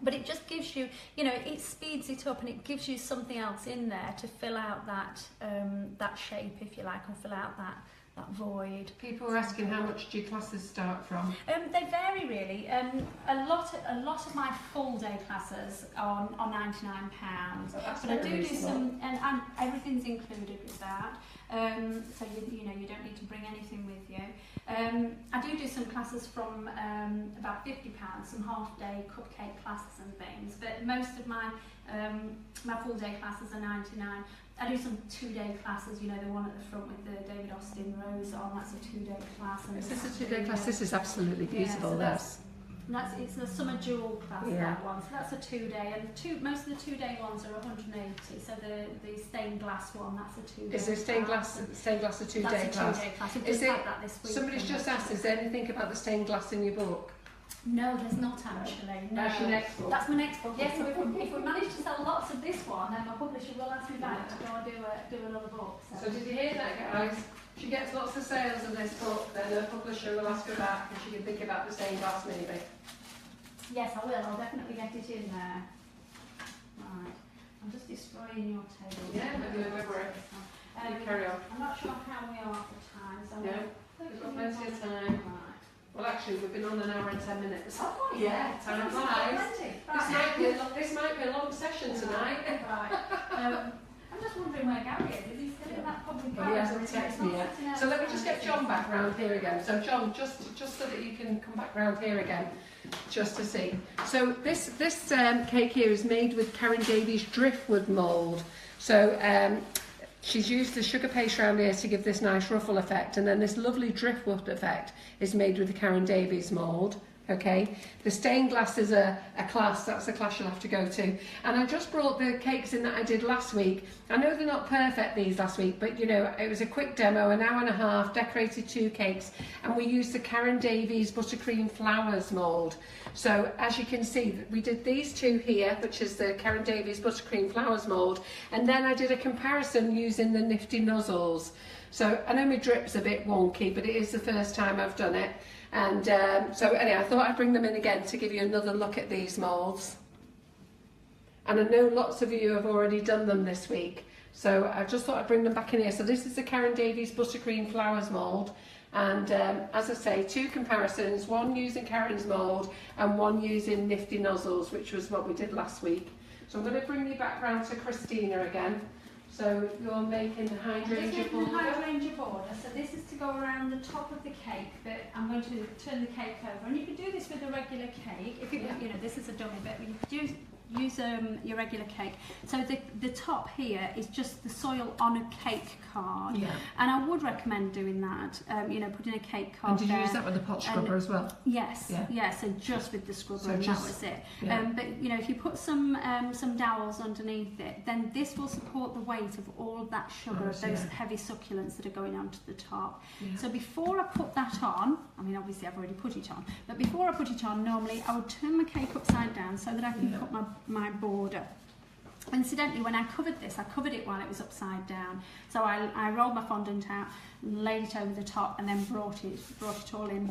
But it just gives you, you know, it speeds it up and it gives you something else in there to fill out that shape, if you like, or fill out that void. People were asking how much do your classes start from? They vary really. A lot of my full day classes are £99, but I do some, and everything's included with that. So you know, you don't need to bring anything with you. I do some classes from about £50, some half-day cupcake classes and things, but most of my full-day classes are £99. I do some 2-day classes, you know, the one at the front with the David Austin rose on, that's a 2-day class. And is this a 2-day class? This is absolutely beautiful, it's a summer jewel class, that one, so that's a 2-day, and most of the 2-day ones are 180, so the stained glass one, that's a 2-day. Is there stained glass a 2-day class? That's a 2-day class. Is it, that this week. Somebody's just asked, is there anything about the stained glass in your book? No, there's not actually. No. That's your next book? That's my next book, yes. So if we manage to sell lots of this one, then my publisher will ask me back to go and do another book. So did you hear that, guys? She gets lots of sales of this book, then her publisher will ask her back and she can think about the stained glass maybe. Yes, I will. I'll definitely get it in there. Right. I'm just destroying your table. Yeah, maybe we'll go for it. Carry on. I'm not sure how we are for time, so No, we've got plenty of time. Right. Well, actually, we've been on an hour and 10 minutes. Oh, Yeah, time flies. This might be a long session tonight. Right. I'm just wondering where Gary is. Is he still in that public Well, he hasn't texted me yet. So let me just get John back round here again. So John, just so that you can come back round here again, just to see. So this cake here is made with Karen Davies driftwood mould. So she's used the sugar paste around here to give this nice ruffle effect, and then this lovely driftwood effect is made with the Karen Davies mould. Okay, the stained glass is a class, that's a class you'll have to go to. And I just brought the cakes in that I did last week. I know they're not perfect, these last week, but you know, it was a quick demo, an hour and a half, decorated 2 cakes, and we used the Karen Davies buttercream flowers mould. So as you can see, we did these 2 here, which is the Karen Davies buttercream flowers mould, and then I did a comparison using the nifty nozzles. So I know my drip's a bit wonky, but it is the first time I've done it. And so anyway, I thought I'd bring them in again to give you another look at these moulds. And I know lots of you have already done them this week, so I just thought I'd bring them back in here. So this is the Karen Davies buttercream flowers mould, and as I say, 2 comparisons, one using Karen's mould and one using nifty nozzles, which was what we did last week. So I'm going to bring you back round to Christina again. So you're making the hydrangea border. Hydrangea border. So this is to go around the top of the cake, but I'm going to turn the cake over. And you can do this with a regular cake. If you you know, this is a dummy bit, but you could use your regular cake. So the top here is just the soil on a cake card. Yeah. And I would recommend doing that. You know, putting a cake card. And did you there. use that with the pot scrubber as well? Yes. Yeah. Yeah. So just with the scrubber, So and just, that was it. yeah. But you know, if you put some dowels underneath it, then this will support the weight of all of that sugar, of those heavy succulents that are going onto the top. Yeah. So before I put that on, I mean obviously I've already put it on, but before I put it on, normally I would turn my cake upside down so that I can put my border. Incidentally, when I covered this, I covered it while it was upside down. So I rolled my fondant out, laid it over the top, and then brought it all in.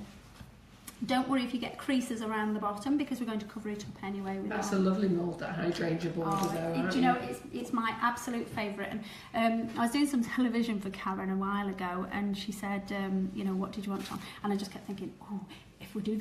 Don't worry if you get creases around the bottom, because we're going to cover it up anyway. With That's a lovely mould, that hydrangea border though. Do you know, it's my absolute favourite. And I was doing some television for Karen a while ago, and she said, you know, what did you want on? And I just kept thinking, oh, if we do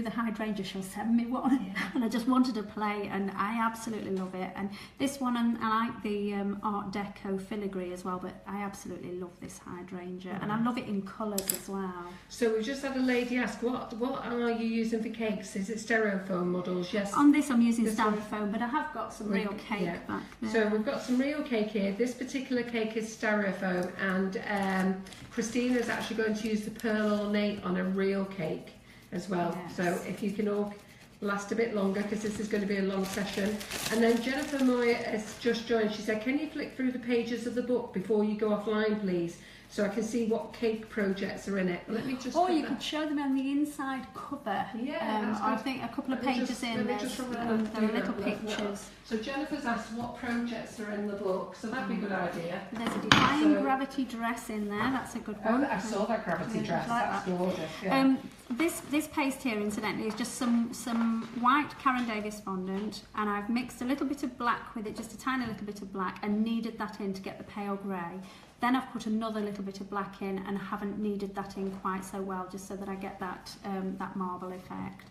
the hydrangea, she'll send me one. Yeah. And I just wanted to play, and I absolutely love it. And this one, and I like the Art Deco filigree as well, but I absolutely love this hydrangea, and I love it in colours as well. So we've just had a lady ask, what are you using for cakes? Is it styrofoam models? Yes. On this I'm using styrofoam, but I have got some real cake back there. So we've got some real cake here. This particular cake is styrofoam, and Christina is actually going to use the pearl ornate on a real cake as well. Yes. So if you can all last a bit longer, because this is going to be a long session. And then Jennifer Moyer has just joined. She said, can you flick through the pages of the book before you go offline, please, so I can see what cake projects are in it. Let me just. Or you could show them on the inside cover. Yeah, I think a couple of pages in there. There are little pictures. So Jennifer's asked what projects are in the book, so that'd be a good idea. There's a Defying Gravity dress in there. That's a good one. Oh, I saw that gravity dress. Like that's that. gorgeous. Yeah. This paste here, incidentally, is just some white Karen Davies fondant, and I've mixed a little bit of black with it, just a tiny little bit of black, and kneaded that in to get the pale grey. Then I've put another little bit of black in, and haven't kneaded that in quite so well, just so that I get that that marble effect.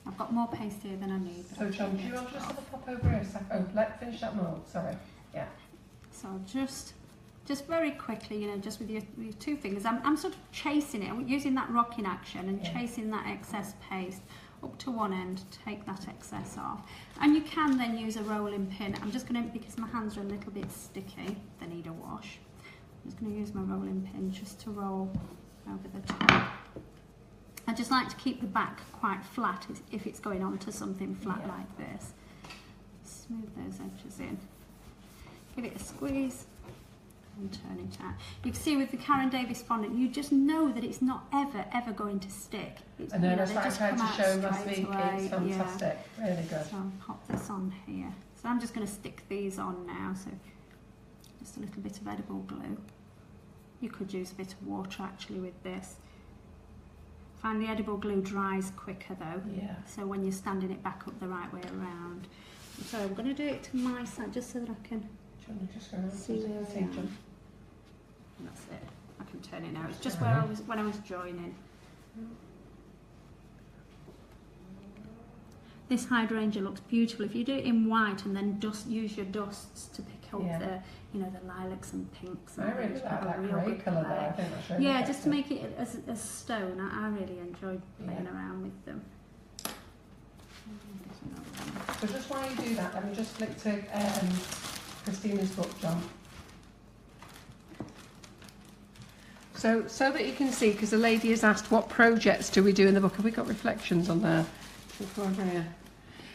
I've got more paste here than I need. So John, do you want to just have a pop over here a sec? Oh, let's finish that mould, sorry. Yeah. So just very quickly, you know, just with your 2 fingers, I'm sort of chasing it, using that rocking action and chasing that excess paste up to one end, take that excess off. And you can then use a rolling pin. I'm just going to, because my hands are a little bit sticky, they need a wash. I'm just going to use my rolling pin just to roll over the top. I just like to keep the back quite flat if it's going on to something flat like this. Smooth those edges in. Give it a squeeze and turn it out. You can see with the Karen Davies fondant, you just know that it's not ever going to stick. I know, that's what I tried to show last week. It's fantastic. Yeah. Really good. So I'll pop this on here. So I'm just going to stick these on now. So just a little bit of edible glue. You could use a bit of water actually with this. Find the edible glue dries quicker though. Yeah. So when you're standing it back up the right way around. So I'm going to do it to my side just so that I can see where I am. That's it. I can turn it now. It's just where I was when I was joining. This hydrangea looks beautiful. If you do it in white and then use your dusts to pick up the, the lilacs and pinks. I really like that grey colour though. I think that's really yeah, just to make it as stone. I really enjoyed playing around with them. So just while you do that, let me just flick to Christina's book, John. So that you can see, because the lady has asked what projects do we do in the book. Have we got reflections on there?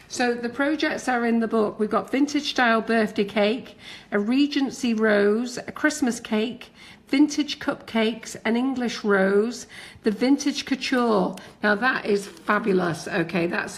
So the projects are in the book. We've got vintage style birthday cake, a Regency rose, a Christmas cake, vintage cupcakes, an English rose, the vintage couture. Now that is fabulous. Okay, that's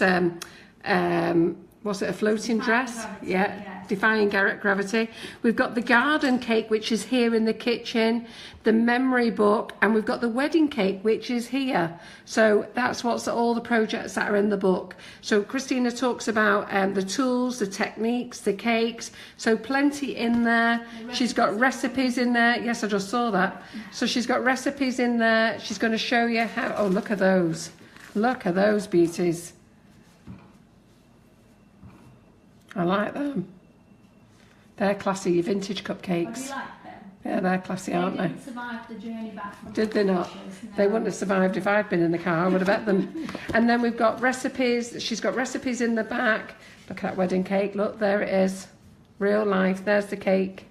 was it a floating dress? Gravity, yeah, defying gravity. We've got the garden cake, which is here in the kitchen, the memory book, and we've got the wedding cake, which is here. So that's what's all the projects that are in the book. So Christina talks about the tools, the techniques, the cakes. So plenty in there. She's got recipes in there. Yes, I just saw that. So she's got recipes in there. She's going to show you how. Oh, look at those. Look at those beauties. I like them. They're classy, vintage cupcakes. Oh, do you like them? Yeah, they're classy, aren't they? They didn't survive the journey back from Did they not? pictures, no. They wouldn't have survived if I'd been in the car. I would have bet them. And then we've got recipes. She's got recipes in the back. Look at that wedding cake. Look, there it is. Real life. There's the cake.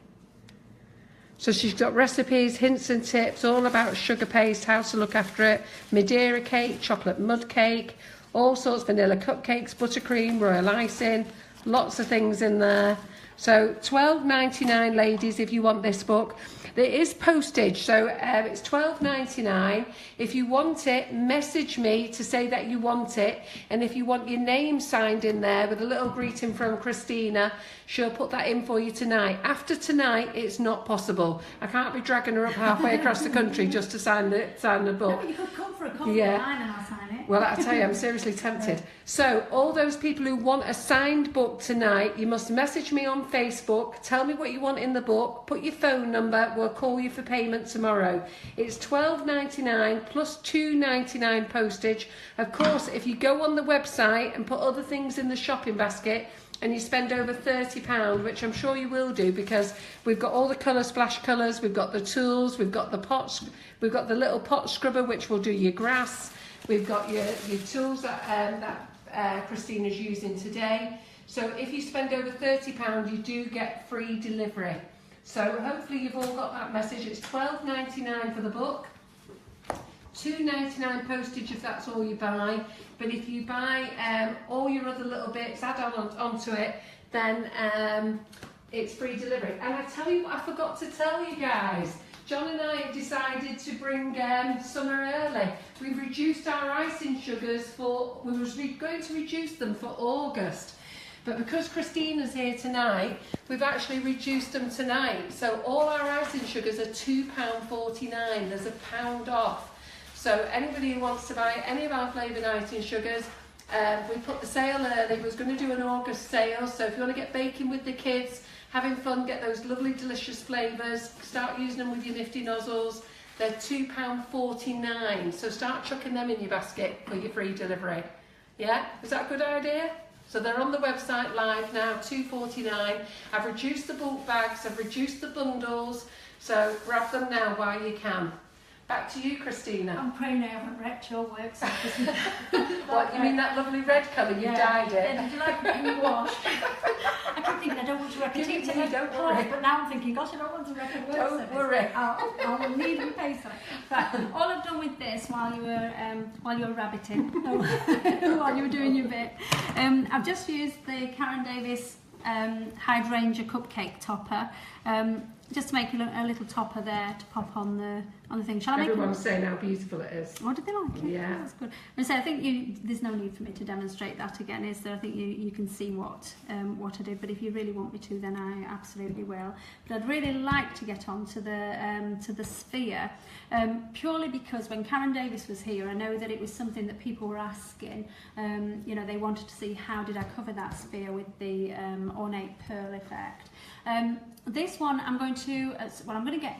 So she's got recipes, hints and tips, all about sugar paste, how to look after it, Madeira cake, chocolate mud cake, all sorts of vanilla cupcakes, buttercream, royal icing. Lots of things in there. So £12.99, ladies, if you want this book. There is postage, so it's £12.99. If you want it, message me to say that you want it. And if you want your name signed in there with a little greeting from Christina, she'll put that in for you tonight. After tonight, it's not possible. I can't be dragging her up halfway across the country just to sign the book. No, you could come for a coffee and I'll sign it. Well, I tell you, I'm seriously tempted. So, all those people who want a signed book tonight, you must message me on Facebook, tell me what you want in the book, put your phone number, we'll call you for payment tomorrow. It's £12.99 plus £2.99 postage. Of course, if you go on the website and put other things in the shopping basket, and you spend over £30, which I'm sure you will do, because we've got all the colour splash colours, we've got the tools, we've got the pots, we've got the little pot scrubber which will do your grass, we've got your tools that Christina's using today. So if you spend over £30, you do get free delivery. So hopefully you've all got that message. It's £12.99 for the book, £2.99 postage if that's all you buy. But if you buy all your other little bits, add onto it, then it's free delivery. And I tell you what I forgot to tell you guys. John and I decided to bring summer early. We've reduced our icing sugars we were going to reduce them for August. But because Christina's here tonight, we've actually reduced them tonight. So all our icing sugars are £2.49. There's £1 off. So anybody who wants to buy any of our flavoured icing sugars, we put the sale early. We was going to do an August sale. So if you want to get baking with the kids, having fun, get those lovely delicious flavours, start using them with your nifty nozzles. They're £2.49. So start chucking them in your basket for your free delivery. Yeah, is that a good idea? So they're on the website live now, £2.49. I've reduced the bulk bags, I've reduced the bundles. So grab them now while you can. Back to you, Christina. I'm praying I haven't wrecked your work. What, you mean that lovely red colour? You dyed it? Did you like it in the wash? I kept thinking I don't want to wreck it. Don't worry. But now I'm thinking, gosh, I don't want to wreck a work Don't service. worry. I'll need and pay something. Right, all I've done with this while you were rabbiting, while you were doing your bit, I've just used the Karen Davies hydrangea cupcake topper. just to make a little topper there to pop on the thing. Shall I make Everyone's saying how beautiful it is. Oh, did they like it? Yeah. Oh, that's good. And so I think there's no need for me to demonstrate that again, is there? I think you can see what I did, but if you really want me to, then I absolutely will. But I'd really like to get on to the sphere, purely because when Karen Davies was here, I know that it was something that people were asking. You know, they wanted to see how did I cover that sphere with the ornate pearl effect. This one I'm going to,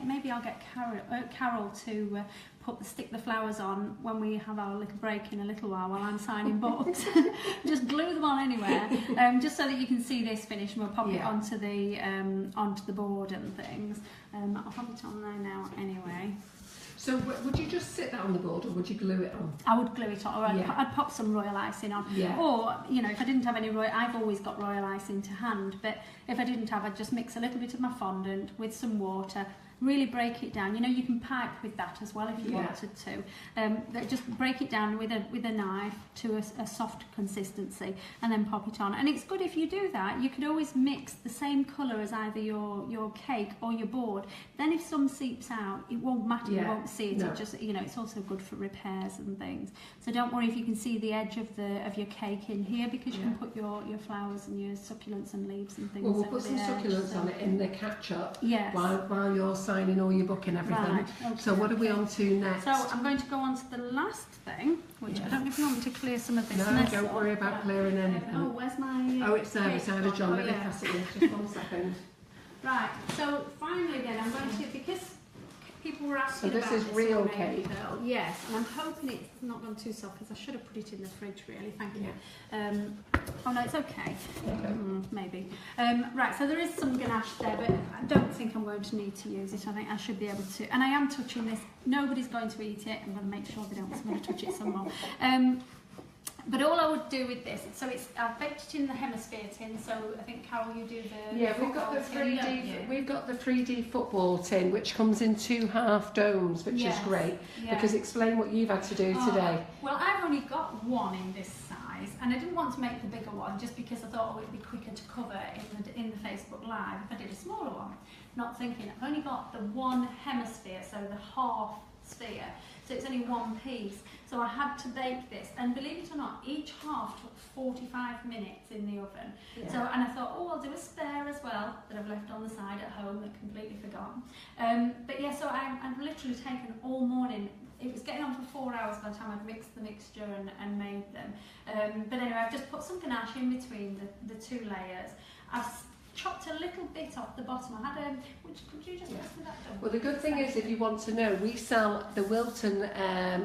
maybe I'll get Carol to stick the flowers on when we have our little break in a little while I'm signing books. Just glue them on anywhere, just so that you can see this finish, and we'll pop it onto the board and things. I'll pop it on there now anyway. So would you just sit that on the board, or would you glue it on? I would glue it on, or I'd pop some royal icing on. Yeah. Or, you know, if I didn't have any I've always got royal icing to hand, but if I didn't have, I'd just mix a little bit of my fondant with some water, really break it down. You know, you can pipe with that as well if you wanted to. Just break it down with a knife to a soft consistency, and then pop it on. And it's good if you do that. You could always mix the same colour as either your cake or your board. Then if some seeps out, it won't matter. You won't see it. No. It just, you know, it's also good for repairs and things. So don't worry if you can see the edge of your cake in here, because you can put your flowers and your succulents and leaves and things. Well, we'll put some succulents on it in the catch-up. Yes. While you're signing all your book and everything. Right, okay. So what are we on to next? So I'm going to go on to the last thing, which I don't know if you want me to clear some of this. No, don't worry about clearing anything. Oh, where's my... Oh, it's there beside of John. Let me pass it in. Just 1 second. Right, so finally then I'm going to, because people were asking about this is real ornate cake. pearl. Yes, and I'm hoping it's not gone too soft, because I should have put it in the fridge really, thank you. Oh no, it's okay. Maybe. Right, so there is some ganache there, but I don't think I'm going to need to use it. I think I should be able to, and I am touching this. Nobody's going to eat it. I'm going to make sure they don't. I'm going to touch it some more. But all I would do with this, so I've baked it in the hemisphere tin. So I think Carol, you do the We've got the tin, don't you? 3D. We've got the 3D football tin, which comes in 2 half domes, which is great. Because explain what you've had to do today. Well, I've only got one in this size, and I didn't want to make the bigger one just because I thought it'd be quicker to cover in the Facebook Live if I did a smaller one. Not thinking I've only got the one hemisphere, so the half sphere. So it's only one piece. So I had to bake this, and believe it or not, each half took 45 minutes in the oven. So, and I thought, oh, I'll do a spare as well that I've left on the side at home that completely forgotten. But yeah, so I've literally taken all morning. It was getting on for 4 hours by the time I'd mixed the mixture and made them. But anyway, I've just put some ganache in between the 2 layers. I've chopped a little bit off the bottom. I had could you just pass me that done? Well, the good thing is, if you want to know, we sell the Wilton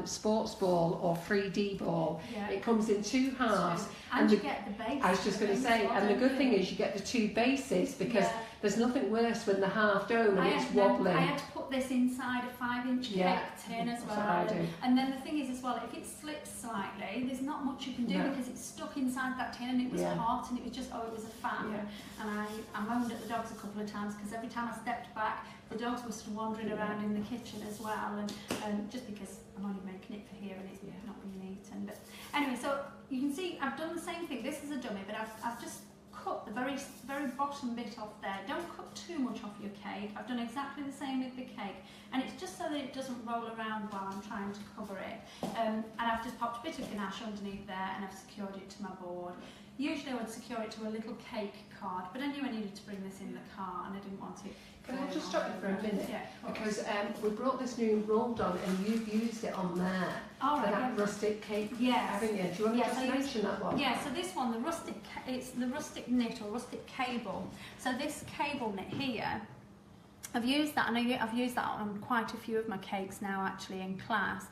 sports ball or 3D ball. It comes in 2 halves. And you get the base. I was just going to say, and the good thing is you get the 2 bases, because there's nothing worse when the half dome and it's wobbling. I had to put this inside a 5-inch cake tin as well. That's what I do. And then the thing is as well, if it slips slightly, there's not much you can do because it's stuck inside that tin, and it was hot, and it was just, it was a fan. And I moaned at the dogs a couple of times, because every time I stepped back, the dogs were still wandering around in the kitchen as well, and just because I'm only making it for here and it's not being eaten. But anyway, so you can see I've done the same thing. This is a dummy, but I've just cut the very bottom bit off there. Don't cut too much off your cake. I've done exactly the same with the cake, and it's just so that it doesn't roll around while I'm trying to cover it. And I've just popped a bit of ganache underneath there, and I've secured it to my board. Usually I would secure it to a little cake card, but I knew I needed to bring this in the car, and I didn't want it. Can I just stop you for a minute? Yeah, because we brought this new mould on, and you've used it on there for that rustic cake, haven't you? Do you want to just mention that one? Yeah, so this one, it's the rustic knit or rustic cable. So this cable knit here, I've used that, and I've used that on quite a few of my cakes now, actually, in class,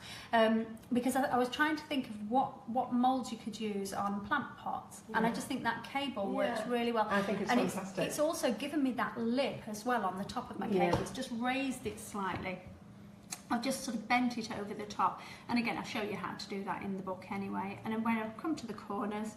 because I was trying to think of what moulds you could use on plant pots, and I just think that cable works really well. I think it's fantastic. It's also given me that lip as well on the top of my cake. It's just raised it slightly. I've just sort of bent it over the top, and again, I'll show you how to do that in the book anyway. And then when I've come to the corners,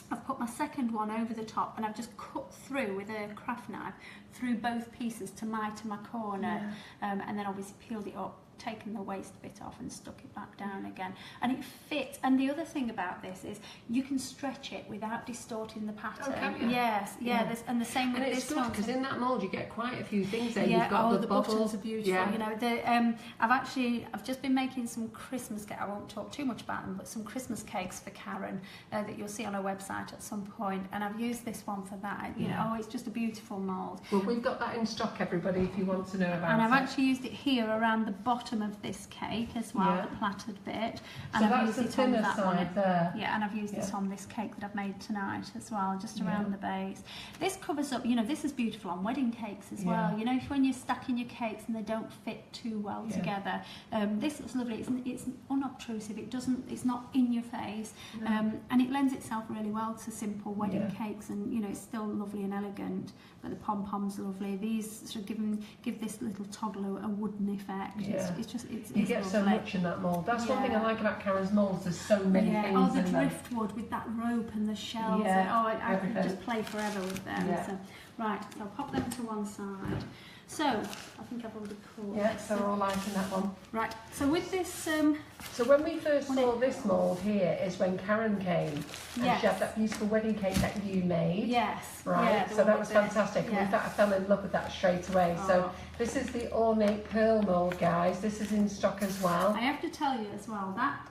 I've put my second one over the top, and I've just cut through with a craft knife through both pieces to my corner, and then obviously peeled it up taken the waste bit off and stuck it back down again, and it fits. And the other thing about this is you can stretch it without distorting the pattern. Oh, can you? Yes, yeah. And the same with and this it's good one. because in that mould you get quite a few things there. Yeah, You've got the bubbles. buttons are beautiful. Yeah. You know, I've just been making some Christmas cakes. I won't talk too much about them, but some Christmas cakes for Karen that you'll see on her website at some point. And I've used this one for that. You know, it's just a beautiful mould. Well, we've got that in stock, everybody, if you want to know about it. And I've actually used it here around the bottom of this cake as well, the plaited bit. And so I've that's used the it on thinner that side one. there. Yeah, and I've used this on this cake that I've made tonight as well, just around the base. This covers up, you know, this is beautiful on wedding cakes as well. You know, when you're stacking your cakes and they don't fit too well together. This looks lovely. It's unobtrusive. It's not in your face, and it lends itself really well to simple wedding cakes. And you know, it's still lovely and elegant. But the pom pom's lovely. These sort of give this little toggle a wooden effect. You get so much in that mould. That's one thing I like about Karen's moulds. There's so many things Oh, the in them. driftwood with that rope and the shells. Yeah, I could just play forever with them. Yeah. So, right, so I'll pop them to one side. So, I think I've already caught Yeah, so we're all liking that one. Right, so with this... so when we first saw this mould here is when Karen came and she had that beautiful wedding cake that you made. Yes. Right, Yeah, so that was fantastic. And with that I fell in love with that straight away. So this is the ornate pearl mould, guys. This is in stock as well. I have to tell you as well, that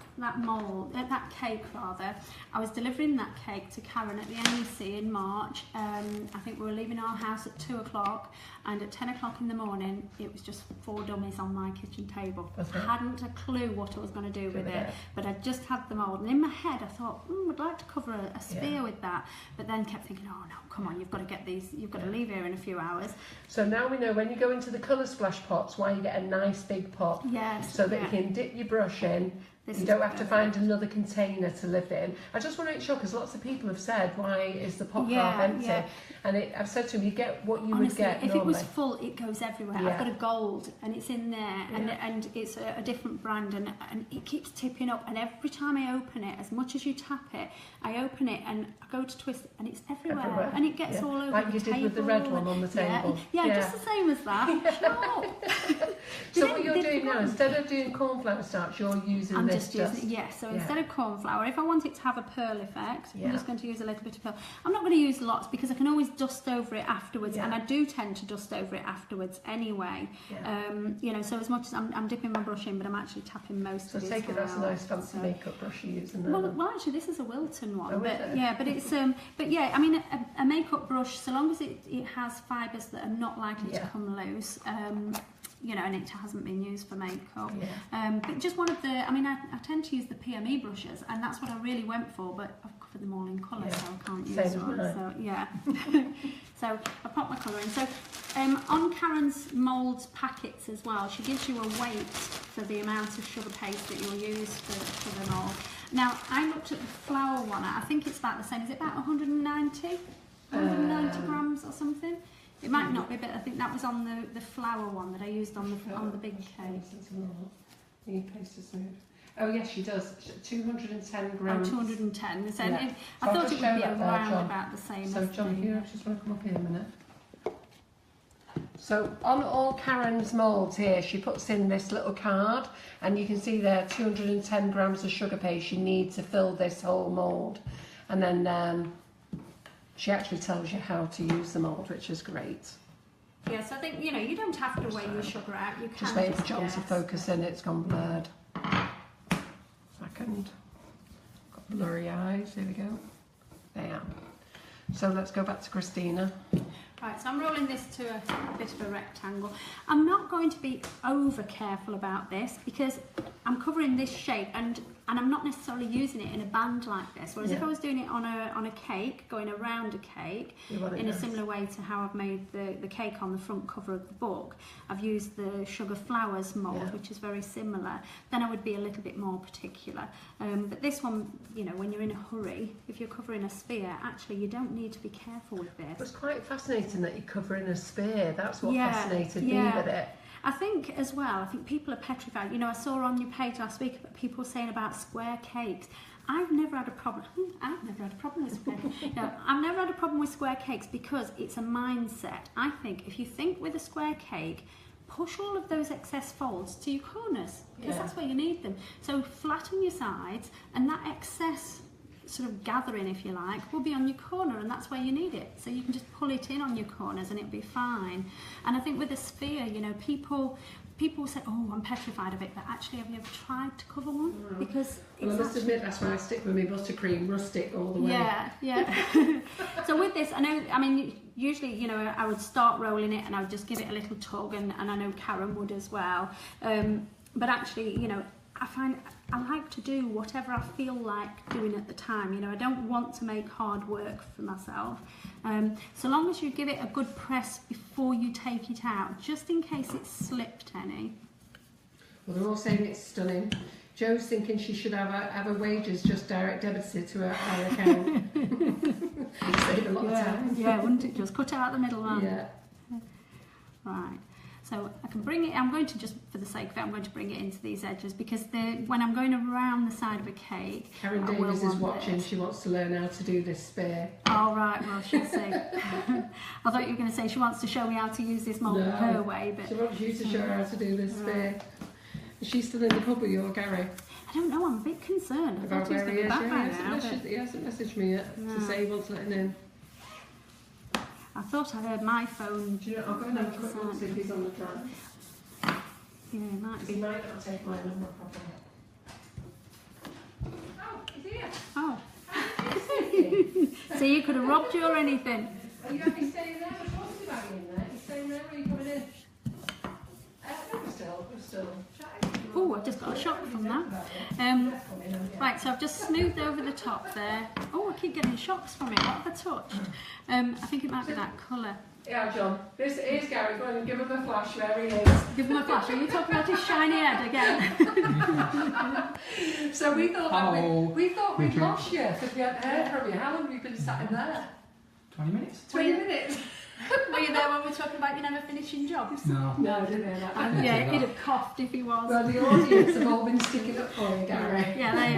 cake rather, I was delivering that cake to Karen at the NEC in March. I think we were leaving our house at 2 o'clock, and at 10 o'clock in the morning it was just 4 dummies on my kitchen table. I hadn't a clue what I was going to do with it, but I just had the mould, and in my head I thought, I'd like to cover a sphere with that, but then kept thinking, oh no, come on, you've got to get these, you've got to leave here in a few hours. So now we know when you go into the colour splash pots why you get a nice big pot, so that you can dip your brush in. You don't have to find another container to live in. I just want to make sure, because lots of people have said, why is the pot half empty? And I've said to them, you get what you would get if normally. It was full, it goes everywhere. I've got a gold, and it's in there, and it's a different brand, and it keeps tipping up. And every time I open it, as much as you tap it, I open it and I go to twist it, and it's everywhere. And it gets all over like the you table. did with the red one on the table. Yeah, just the same as that. So what you're doing now, instead of doing cornflour starch, you're using this just using it, so instead of corn flour, if I want it to have a pearl effect, I'm just going to use a little bit of pearl. I'm not going to use lots because I can always dust over it afterwards, and I do tend to dust over it afterwards anyway. You know, so as much as I'm dipping my brush in, but I'm actually tapping most of it. So take it, that's a nice fancy makeup brush you're using there. Well, actually, this is a Wilton one, but it's but I mean, a makeup brush, so long as it has fibres that are not likely to come loose. You know, and it hasn't been used for makeup. But just one of the, I mean, I tend to use the PME brushes, and that's what I really went for, but I've covered them all in colour, so I can't use one. So, so I pop my colour in. So, on Karen's moulds packets as well, she gives you a weight for the amount of sugar paste that you'll use for the mould. Now, I looked at the flour one, I think it's about the same. Is it about 190 grams or something? It might not be, but I think that was on the flour one that I used on the big cake. The paste is smooth. Oh yes, she does. 210 grams. Oh, 210. So I thought it would be around about the same. So John, you just want to come up here a minute. So on all Karen's moulds here, she puts in this little card, and you can see there 210 grams of sugar paste you need to fill this whole mould, and then she actually tells you how to use the mould, which is great. Yes, I think, you know, you don't have to weigh your sugar out. You can just wait for John to focus in. It's gone blurred. Second. Got blurry eyes. Here we go. There. So let's go back to Christina. Right, so I'm rolling this to a bit of a rectangle. I'm not going to be over careful about this because I'm covering this shape, and I'm not necessarily using it in a band like this. Whereas if I was doing it on a cake, going around a cake, in a similar way to how I've made the cake on the front cover of the book, I've used the Sugar Flowers mould, which is very similar, then I would be a little bit more particular. But this one, you know, when you're in a hurry, if you're covering a sphere, actually you don't need to be careful with this. It's quite fascinating that you're covering a sphere. That's what fascinated me with it. I think as well, I think people are petrified. You know, I saw on your page last week about people saying about square cakes. I've never had a problem. I've never had a problem with square cakes. No, I've never had a problem with square cakes because it's a mindset. I think if you think with a square cake, push all of those excess folds to your corners, because Yeah. that's where you need them. So flatten your sides, and that excess sort of gathering, if you like, will be on your corner, and that's where you need it. So you can just pull it in on your corners and it'll be fine. And I think with a sphere, you know, people say, oh, I'm petrified of it, but actually, have you ever tried to cover one? Because Well, I it's must admit, that's why I stick with my buttercream rustic all the way. yeah. So with this, I mean, usually, you know, I would start rolling it and I would just give it a little tug, and I know Karen would as well. But actually, you know, I find I like to do whatever I feel like doing at the time. You know, I don't want to make hard work for myself. So long as you give it a good press before you take it out, just in case it slipped any. Well, they're all saying it's stunning. Joe's thinking she should have her wages just direct debited to her account. Save a lot of time. Yeah, wouldn't it just cut out the middleman? Yeah. Right. So I can bring it, I'm going to just, for the sake of it, I'm going to bring it into these edges, because when I'm going around the side of a cake, Karen I will Davies is want watching. this. She wants to learn how to do this spare. Oh, right, well, she'll see. I thought you were going to say she wants to show me how to use this mould her way, but She wants you to show her how to do this spare. Is she still in the pub with you or Gary? I don't know, I'm a bit concerned. I About thought he was where going he to be is? back Yeah, by now. he hasn't messaged me yet No. to say he wants letting in. I thought I heard my phone. Do you know, I'll go and have a quick look, see if he's on the drive. Yeah, it might He be. might not take my number properly. Oh, he's here. Oh, Hi, so you could have robbed you or anything. are you happy staying there? What's what's the bag in there? You staying there or are you coming in? No, we're still chatting. Oh, I've just got a shock from that. Right, so I've just smoothed over the top there. Oh, I keep getting shocks from it. What have I touched? I think it might be that colour. Yeah, John. This is Gary. Go on and give him a flash where he is. Give him a flash. Are you talking about his shiny head again? So we thought we thought we'd Okay. lost you because we hadn't heard from you. How long have you been sat in there? 20 minutes? 20 minutes. Were you there when we were talking about you never finishing jobs? No. No, I didn't hear that. Yeah, he'd have coughed if he was. Well, the audience have all been sticking up for you, Gary. Yeah, they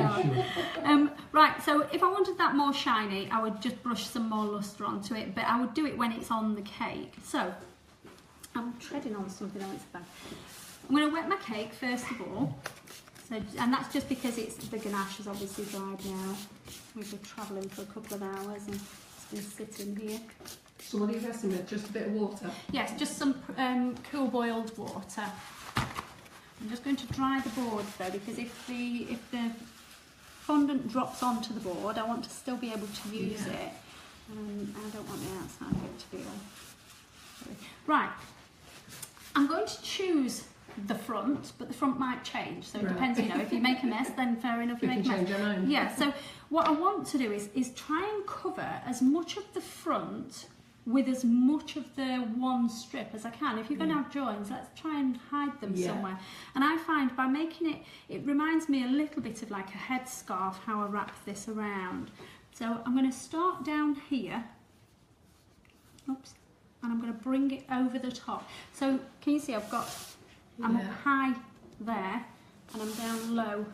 are. Right, so if I wanted that more shiny, I would just brush some more lustre onto it, but I would do it when it's on the cake. So, I'm treading on something else then. I'm going to wet my cake first of all. So, and that's just because the ganache is obviously dried now. We've been travelling for a couple of hours and it's been sitting here. So what are you guessing with? Just a bit of water? Yes, just some cool boiled water. I'm just going to dry the board though, because if the fondant drops onto the board, I want to still be able to use it. I don't want the outside of it to be all. Right, I'm going to choose the front, but the front might change, so it depends, you know, if you make a mess, then fair enough, you We make can a mess. change our mind. Yeah, so what I want to do is try and cover as much of the front with as much of the one strip as I can. If you're going to have joins, let's try and hide them somewhere. And I find by making it reminds me a little bit of like a headscarf, how I wrap this around. So I'm going to start down here. Oops. And I'm going to bring it over the top. So can you see I'm up high there and I'm down low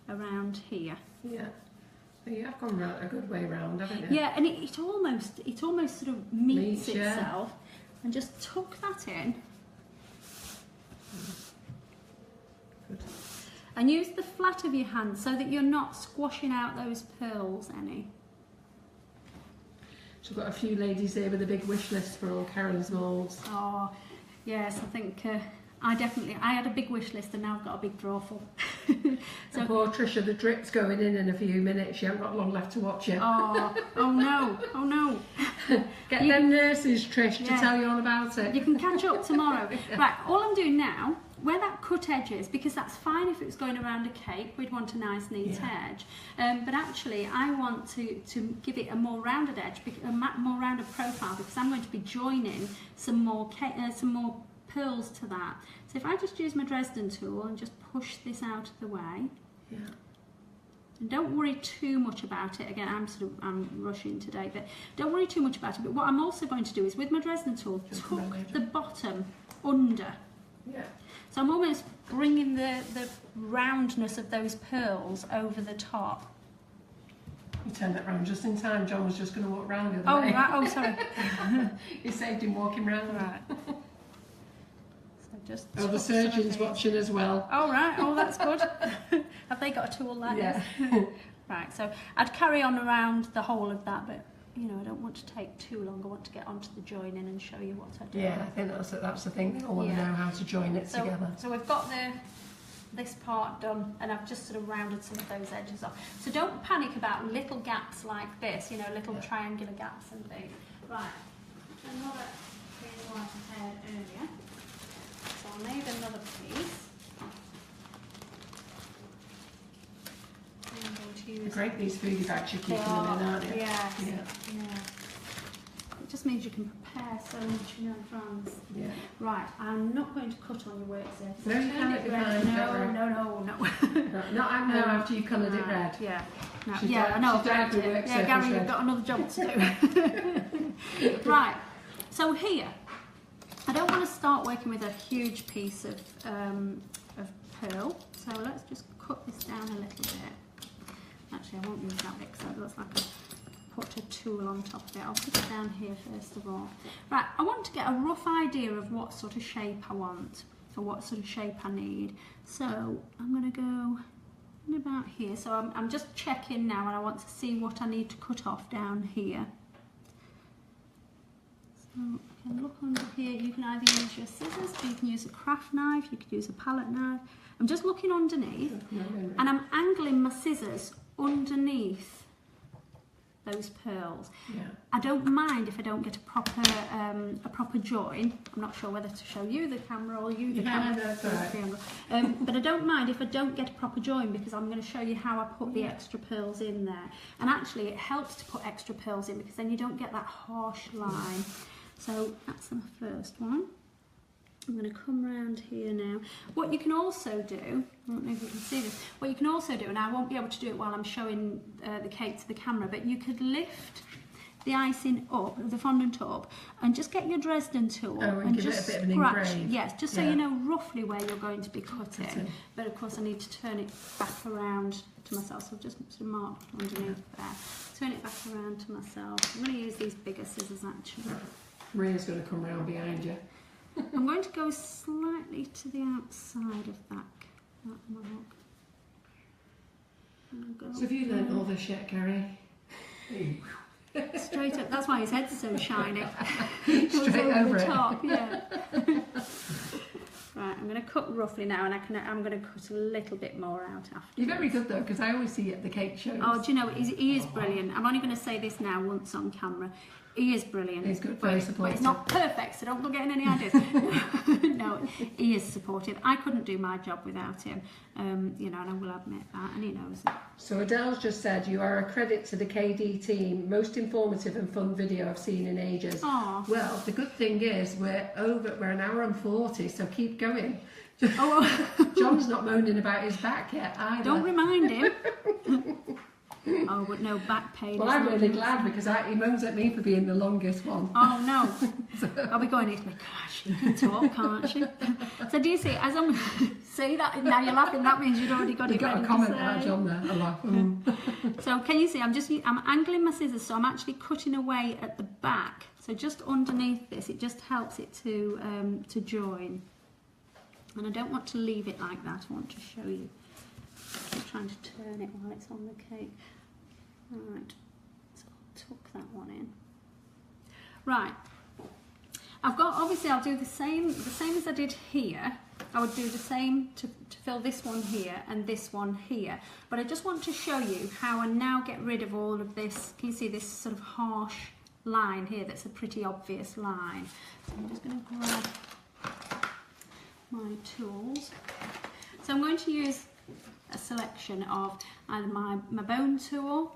around here. Yeah. So you have gone round a good way round, haven't you? Yeah, and it almost sort of meets yeah. itself, and just tuck that in. Good. And use the flat of your hand so that you're not squashing out those pearls any. So we've got a few ladies here with a big wish list for all Karen's moulds. Oh, yes, I think I had a big wish list and now I've got a big drawer full. So poor Trisha, the drip's going in a few minutes. You haven't got long left to watch it. Oh no. Get them nurses, Trish, to tell you all about it. You can catch up tomorrow. Right, all I'm doing now, where that cut edge is, because that's fine if it was going around a cake, we'd want a nice neat edge. But actually, I want to give it a more rounded edge, a more rounded profile, because I'm going to be joining some more pearls to that. So if I just use my Dresden tool and just push this out of the way. Yeah. And don't worry too much about it. Again, I'm rushing today, but don't worry too much about it. But what I'm also going to do is with my Dresden tool, tuck the bottom under. Yeah. So I'm almost bringing the roundness of those pearls over the top. You turned that round just in time. John was just going to walk round the other way. Right. Oh, sorry. You saved him walking round. Right. So just... Oh, the surgeon's watching as well. Oh, right. Oh, that's good. Have they got a tool like Yeah. this? Right, so I'd carry on around the whole of that, but, you know, I don't want to take too long. I want to get onto the joining and show you what I do. Yeah, I think that's the thing. They all want to know how to join it together. So we've got this part done, and I've just sort of rounded some of those edges off. So don't panic about little gaps like this, you know, little triangular gaps and things. Right, another piece like I had earlier. So I made another piece. I'm going to use... Great, these foodie bags you're keeping them in, aren't you? Yes, Yeah. It just means you can prepare so much in advance. Yeah. Right, I'm not going to cut on your work surface. No, you can't be fine, don't worry. No. Not now after you coloured it red. Yeah. No, She's yeah, I know. she's down to work Yeah, Gary, surface you've red. got another job to do. Right, so here, I don't want to start working with a huge piece of pearl, so let's just cut this down a little bit. Actually, I won't use that bit because that looks like I put a tool on top of it. I'll put it down here first of all. Right, I want to get a rough idea of what sort of shape I want, or what sort of shape I need. So I'm going to go in about here. So I'm just checking now, and I want to see what I need to cut off down here. So you can look under here. You can either use your scissors, or you can use a craft knife, you could use a palette knife. I'm just looking underneath, and I'm angling my scissors underneath those pearls. Yeah. I don't mind if I don't get a proper join. I'm not sure whether to show you the camera or you the camera. No, that's all right. But I don't mind if I don't get a proper join, because I'm going to show you how I put the extra pearls in there. And actually it helps to put extra pearls in, because then you don't get that harsh line. So that's the first one. I'm going to come around here now. What you can also do, I don't know if you can see this, what you can also do, and I won't be able to do it while I'm showing the cake to the camera, but you could lift the icing up, the fondant up, and just get your Dresden tool and give just it a bit of an scratch. engrave. Yes, just so you know roughly where you're going to be cutting. But of course I need to turn it back around to myself, so I've just sort of marked underneath there. Turn it back around to myself. I'm going to use these bigger scissors actually. Maria's going to come round behind you. I'm going to go slightly to the outside of that mark. So have you learnt all this yet, Gary? Straight up, that's why his head's so shiny. Straight over the it. top, yeah. Right, I'm going to cut roughly now, and I'm going to cut a little bit more out after. You're very good though, because I always see you at the cake shows. Oh, do you know, he is brilliant. I'm only going to say this now once on camera. He is brilliant. He's good, very supportive. But it's not perfect, so don't look getting any ideas. No, he is supportive. I couldn't do my job without him, you know, and I will admit that, and he knows it. So Adele's just said, you are a credit to the KD team. Most informative and fun video I've seen in ages. Aww. Well, the good thing is we're an hour and 40, so keep going. Oh, John's not moaning about his back yet either. don't remind him. Oh, but no, back pain. Well, I'm really glad, because he moans at me for being the longest one. Oh no, I'll be going, gosh, she can talk, can't she? So do you see, as I'm, see that, now you're laughing, that means you'd already got You it got ready a comment to out, say. John, there. I laugh. So can you see, I'm angling my scissors, so I'm actually cutting away at the back. So just underneath this, it just helps it to join. And I don't want to leave it like that, I want to show you. I'm trying to turn it while it's on the cake. Right, so I'll tuck that one in. Right, I'll do the same as I did here. I would do the same to fill this one here and this one here. But I just want to show you how I now get rid of all of this. Can you see this sort of harsh line here that's a pretty obvious line? So I'm just going to grab my tools. So I'm going to use a selection of either my bone tool,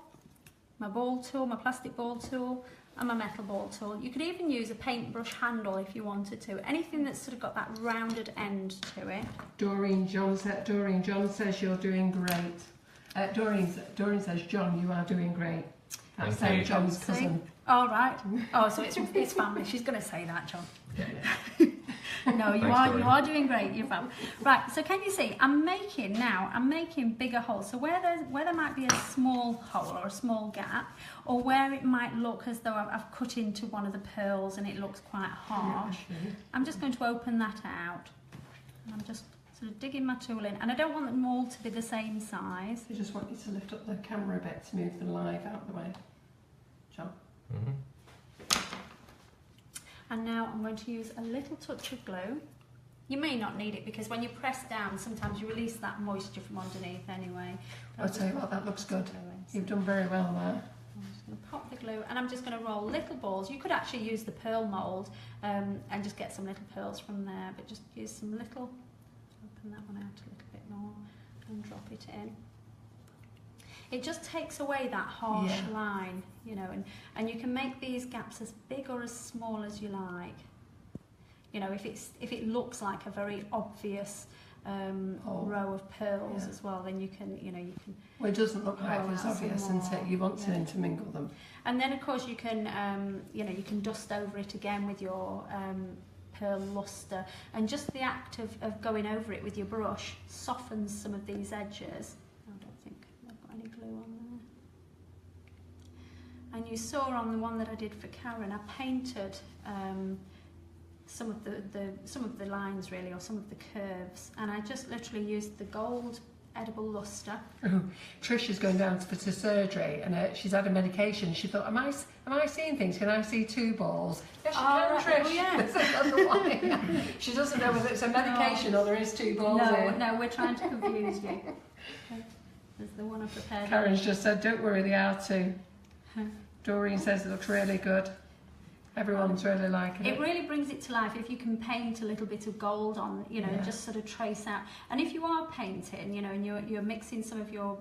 my ball tool, my plastic ball tool, and my metal ball tool. You could even use a paintbrush handle if you wanted to. Anything that's sort of got that rounded end to it. Doreen John says you're doing great. Doreen says, John, you are doing great. That's Thank you. John's cousin. Oh, right. Oh, so it's family. She's going to say that, John. No, you are doing great. You're fab. Right. So can you see? I'm making bigger holes. So where there might be a small hole or a small gap, or where it might look as though I've cut into one of the pearls and it looks quite harsh, I'm just going to open that out. And I'm just sort of digging my tool in, and I don't want them all to be the same size. I just want you to lift up the camera a bit to move the live out of the way. John? And now I'm going to use a little touch of glue. You may not need it because when you press down, sometimes you release that moisture from underneath anyway. I'll tell you what, that looks good. You've done very well there. I'm just going to pop the glue, and I'm just going to roll little balls. You could actually use the pearl mould and just get some little pearls from there, but just use some little, open that one out a little bit more and drop it in. It just takes away that harsh line, you know, and you can make these gaps as big or as small as you like. You know, if it looks like a very obvious row of pearls as well, then you can. Well, it doesn't look like it's obvious until you want to intermingle them. And then, of course, you can, you can dust over it again with your pearl luster, and just the act of going over it with your brush softens some of these edges. I don't think I've got any glue on there. And you saw on the one that I did for Karen, I painted some of the lines really, or some of the curves, and I just literally used the gold edible luster. Oh, Trish is going down for surgery, and she's had a medication. She thought, am I seeing things? Can I see two balls? Yes, you can, Trish. Oh, yeah. There's another one. She doesn't know whether it's a medication or there is two balls in. No, we're trying to confuse you. There's the one I prepared. Karen's just said, don't worry, they are two. Doreen says it looks really good. Everyone's really liking it. It really brings it to life if you can paint a little bit of gold on, and just sort of trace out. And if you are painting, and you're mixing some of your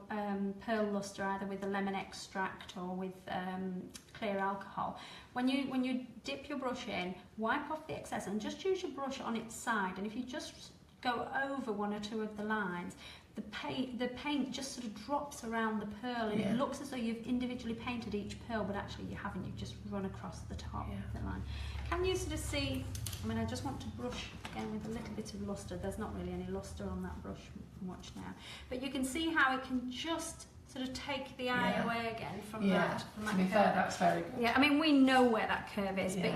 pearl luster either with a lemon extract or with clear alcohol, when you dip your brush in, wipe off the excess and just use your brush on its side. And if you just go over one or two of the lines, the paint just sort of drops around the pearl, and it looks as though you've individually painted each pearl, but actually you haven't. You've just run across the top of the line. Can you sort of see? I mean, I just want to brush again with a little bit of luster. There's not really any luster on that brush much now, but you can see how it can just sort of take the eye away again from that. From that to be fair, that's very good. Yeah, I mean, we know where that curve is, but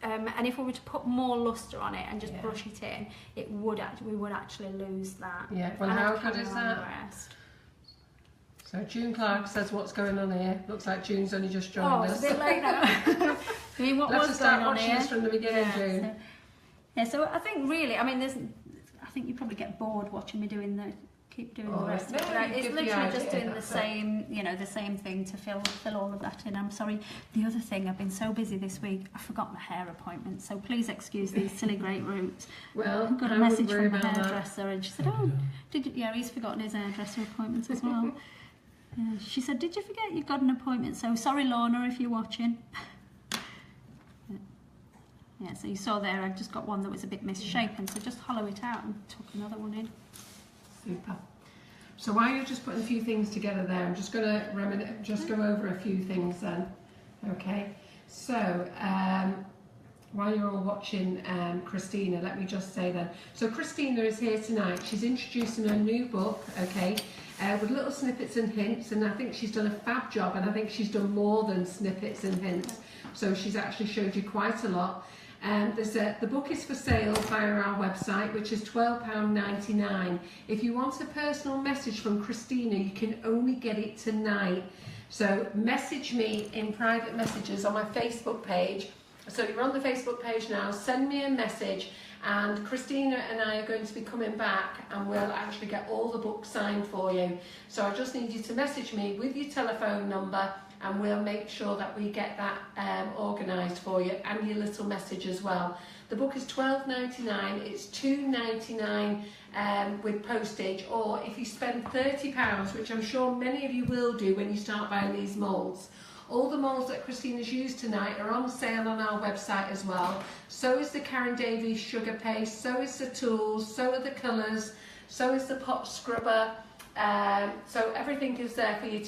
and if we were to put more luster on it and just brush it in, we would actually lose that. Yeah, well, how good is that? So June Clark says, what's going on here? Looks like June's only just joined us. It's a bit late now. I mean, what was going on here? Let's start watching this from the beginning, June. So I think really, I mean, I think you probably get bored watching me keep doing the rest of it. It's literally just doing the same, the same thing to fill all of that in. I'm sorry. The other thing, I've been so busy this week, I forgot my hair appointment, so please excuse these silly great roots. Well, I got a message from the hairdresser, and she said, "Oh, did you?" Yeah, he's forgotten his hairdresser appointments as well. She said, "Did you forget you got an appointment?" So sorry, Lorna, if you're watching. Yeah, so you saw there, I've just got one that was a bit misshapen, so just hollow it out and tuck another one in. Super. So while you're just putting a few things together there, I'm just going to go over a few things then. Okay. So while you're all watching Christina, let me just say then. So Christina is here tonight. She's introducing her new book, okay, with little snippets and hints, and I think she's done a fab job, and I think she's done more than snippets and hints. So she's actually showed you quite a lot. The book is for sale via our website, which is £12.99. If you want a personal message from Christina, you can only get it tonight. So message me in private messages on my Facebook page. So you're on the Facebook page now, send me a message, and Christina and I are going to be coming back, and we'll actually get all the books signed for you. So I just need you to message me with your telephone number, and we'll make sure that we get that organised for you, and your little message as well. The book is £12.99, it's £2.99 with postage, or if you spend £30, which I'm sure many of you will do when you start buying these moulds. All the moulds that Christina's used tonight are on sale on our website as well. So is the Karen Davies sugar paste, so is the tools, so are the colours, so is the pot scrubber. So everything is there for you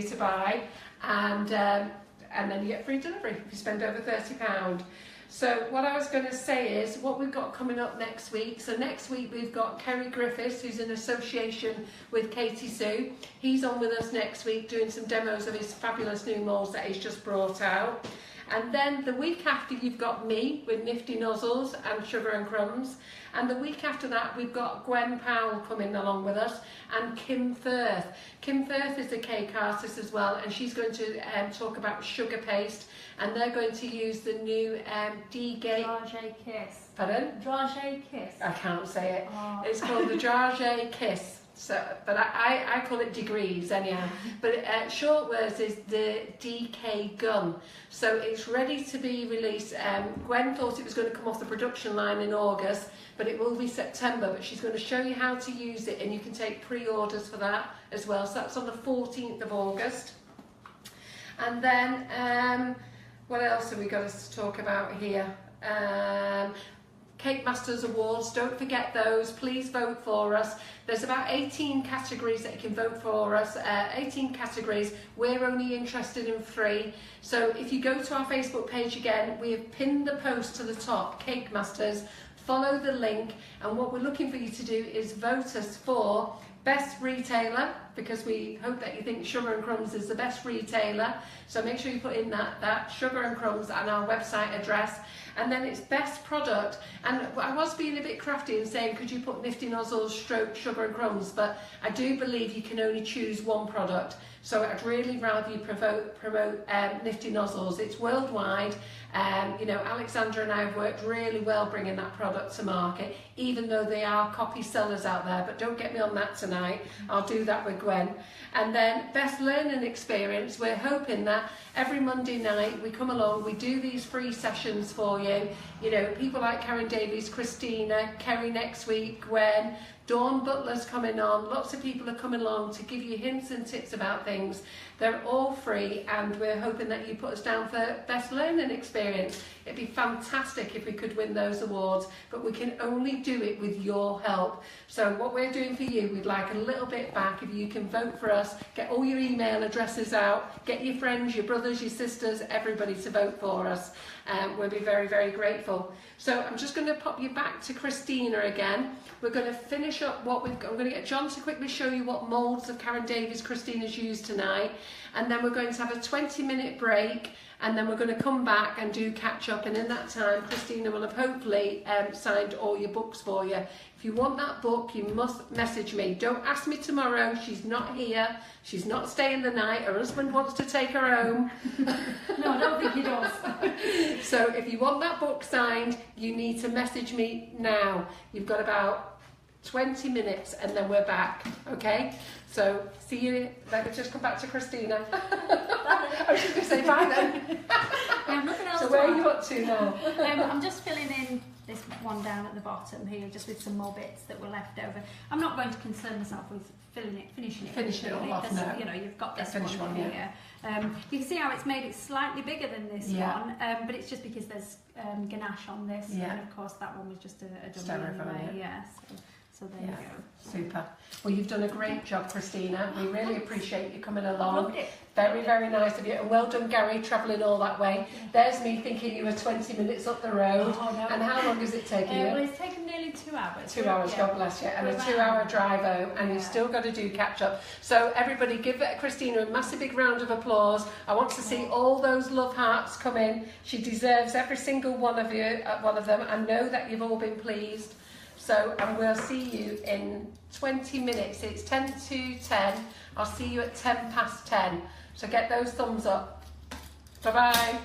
to buy. And then you get free delivery if you spend over £30. So what I was going to say is what we've got coming up next week. So next week we've got Kerry Griffiths, who's in association with Katie Sue. He's on with us next week doing some demos of his fabulous new moulds that he's just brought out. And then the week after you've got me with Nifty Nozzles and Sugar and Crumbs. And the week after that we've got Gwen Powell coming along with us and Kim Firth. Kim Firth is a cake artist as well, and she's going to talk about sugar paste, and they're going to use the new D-Gate. Dragé Kiss. Pardon? Dragé Kiss. I can't say it. Oh. It's called the Dragé Kiss. So, but I call it degrees anyhow. But short words is the DK gun. So it's ready to be released. Gwen thought it was going to come off the production line in August, but it will be September. But she's going to show you how to use it, and you can take pre-orders for that as well. So that's on the 14th of August. And then what else have we got to talk about here? Cake Masters Awards, don't forget those, please vote for us. There's about 18 categories that you can vote for us, 18 categories, we're only interested in 3. So if you go to our Facebook page again, we have pinned the post to the top, Cake Masters, follow the link, and what we're looking for you to do is vote us for Best Retailer, because we hope that you think Sugar and Crumbs is the best retailer. So make sure you put in that Sugar and Crumbs and our website address. And then it's Best Product. And I was being a bit crafty and saying, could you put Nifty Nozzles stroke Sugar and Crumbs? But I do believe you can only choose one product. So I'd really rather you promote Nifty Nozzles. It's worldwide. You know, Alexandra and I have worked really well bringing that product to market, even though they are copy sellers out there. But don't get me on that tonight. I'll do that with Gwen. And then Best Learning Experience. We're hoping that every Monday night we come along, we do these free sessions for you. You know, people like Karen Davies, Christina, Kerry next week, Gwen, Dawn Butler's coming on. Lots of people are coming along to give you hints and tips about things. They're all free, and we're hoping that you put us down for Best Learning Experience. It'd be fantastic if we could win those awards, but we can only do it with your help. So what we're doing for you, we'd like a little bit back. If you can vote for us, get all your email addresses out, get your friends, your brothers, your sisters, everybody to vote for us. We'll be very, very grateful. So I'm just going to pop you back to Christina again. We're going to finish up what we've got. I'm going to get John to quickly show you what moulds of Karen Davies Christina's used tonight. And then we're going to have a 20-minute break, and then we're going to come back and do catch up. And in that time, Christina will have hopefully signed all your books for you. If you want that book, you must message me. Don't ask me tomorrow. She's not here. She's not staying the night. Her husband wants to take her home. No, I don't think he does. So if you want that book signed, you need to message me now. You've got about 20 minutes and then we're back, okay? So see you, let me just come back to Christina. I was just going to say bye then. We have nothing else So to where are add. you up to now? I'm just filling in this one down at the bottom here, just with some more bits that were left over. I'm not going to concern myself with finishing it all off, because no. you know, you've got this Finish one one, here. You can see how it's made it slightly bigger than this one, but it's just because there's ganache on this, and of course that one was just a dummy anyway. Yeah, so there you go. Super. Well, you've done a great job, Christina. We really appreciate you coming along. Loved it. Very, very nice of you. And well done, Gary, travelling all that way. There's me thinking you were 20 minutes up the road. Oh, no. And how long has it taken you? Well, it's taken nearly 2 hours. 2 hours, Yeah. God bless you. And a Wow. 2-hour drive home. And you've Yeah. still got to do catch up. So everybody give Christina a massive big round of applause. I want to see all those love hearts come in. She deserves every single one of you, one of them. I know that you've all been pleased. So, and we'll see you in 20 minutes. It's 10 to 10. I'll see you at 10 past 10. So get those thumbs up. Bye-bye.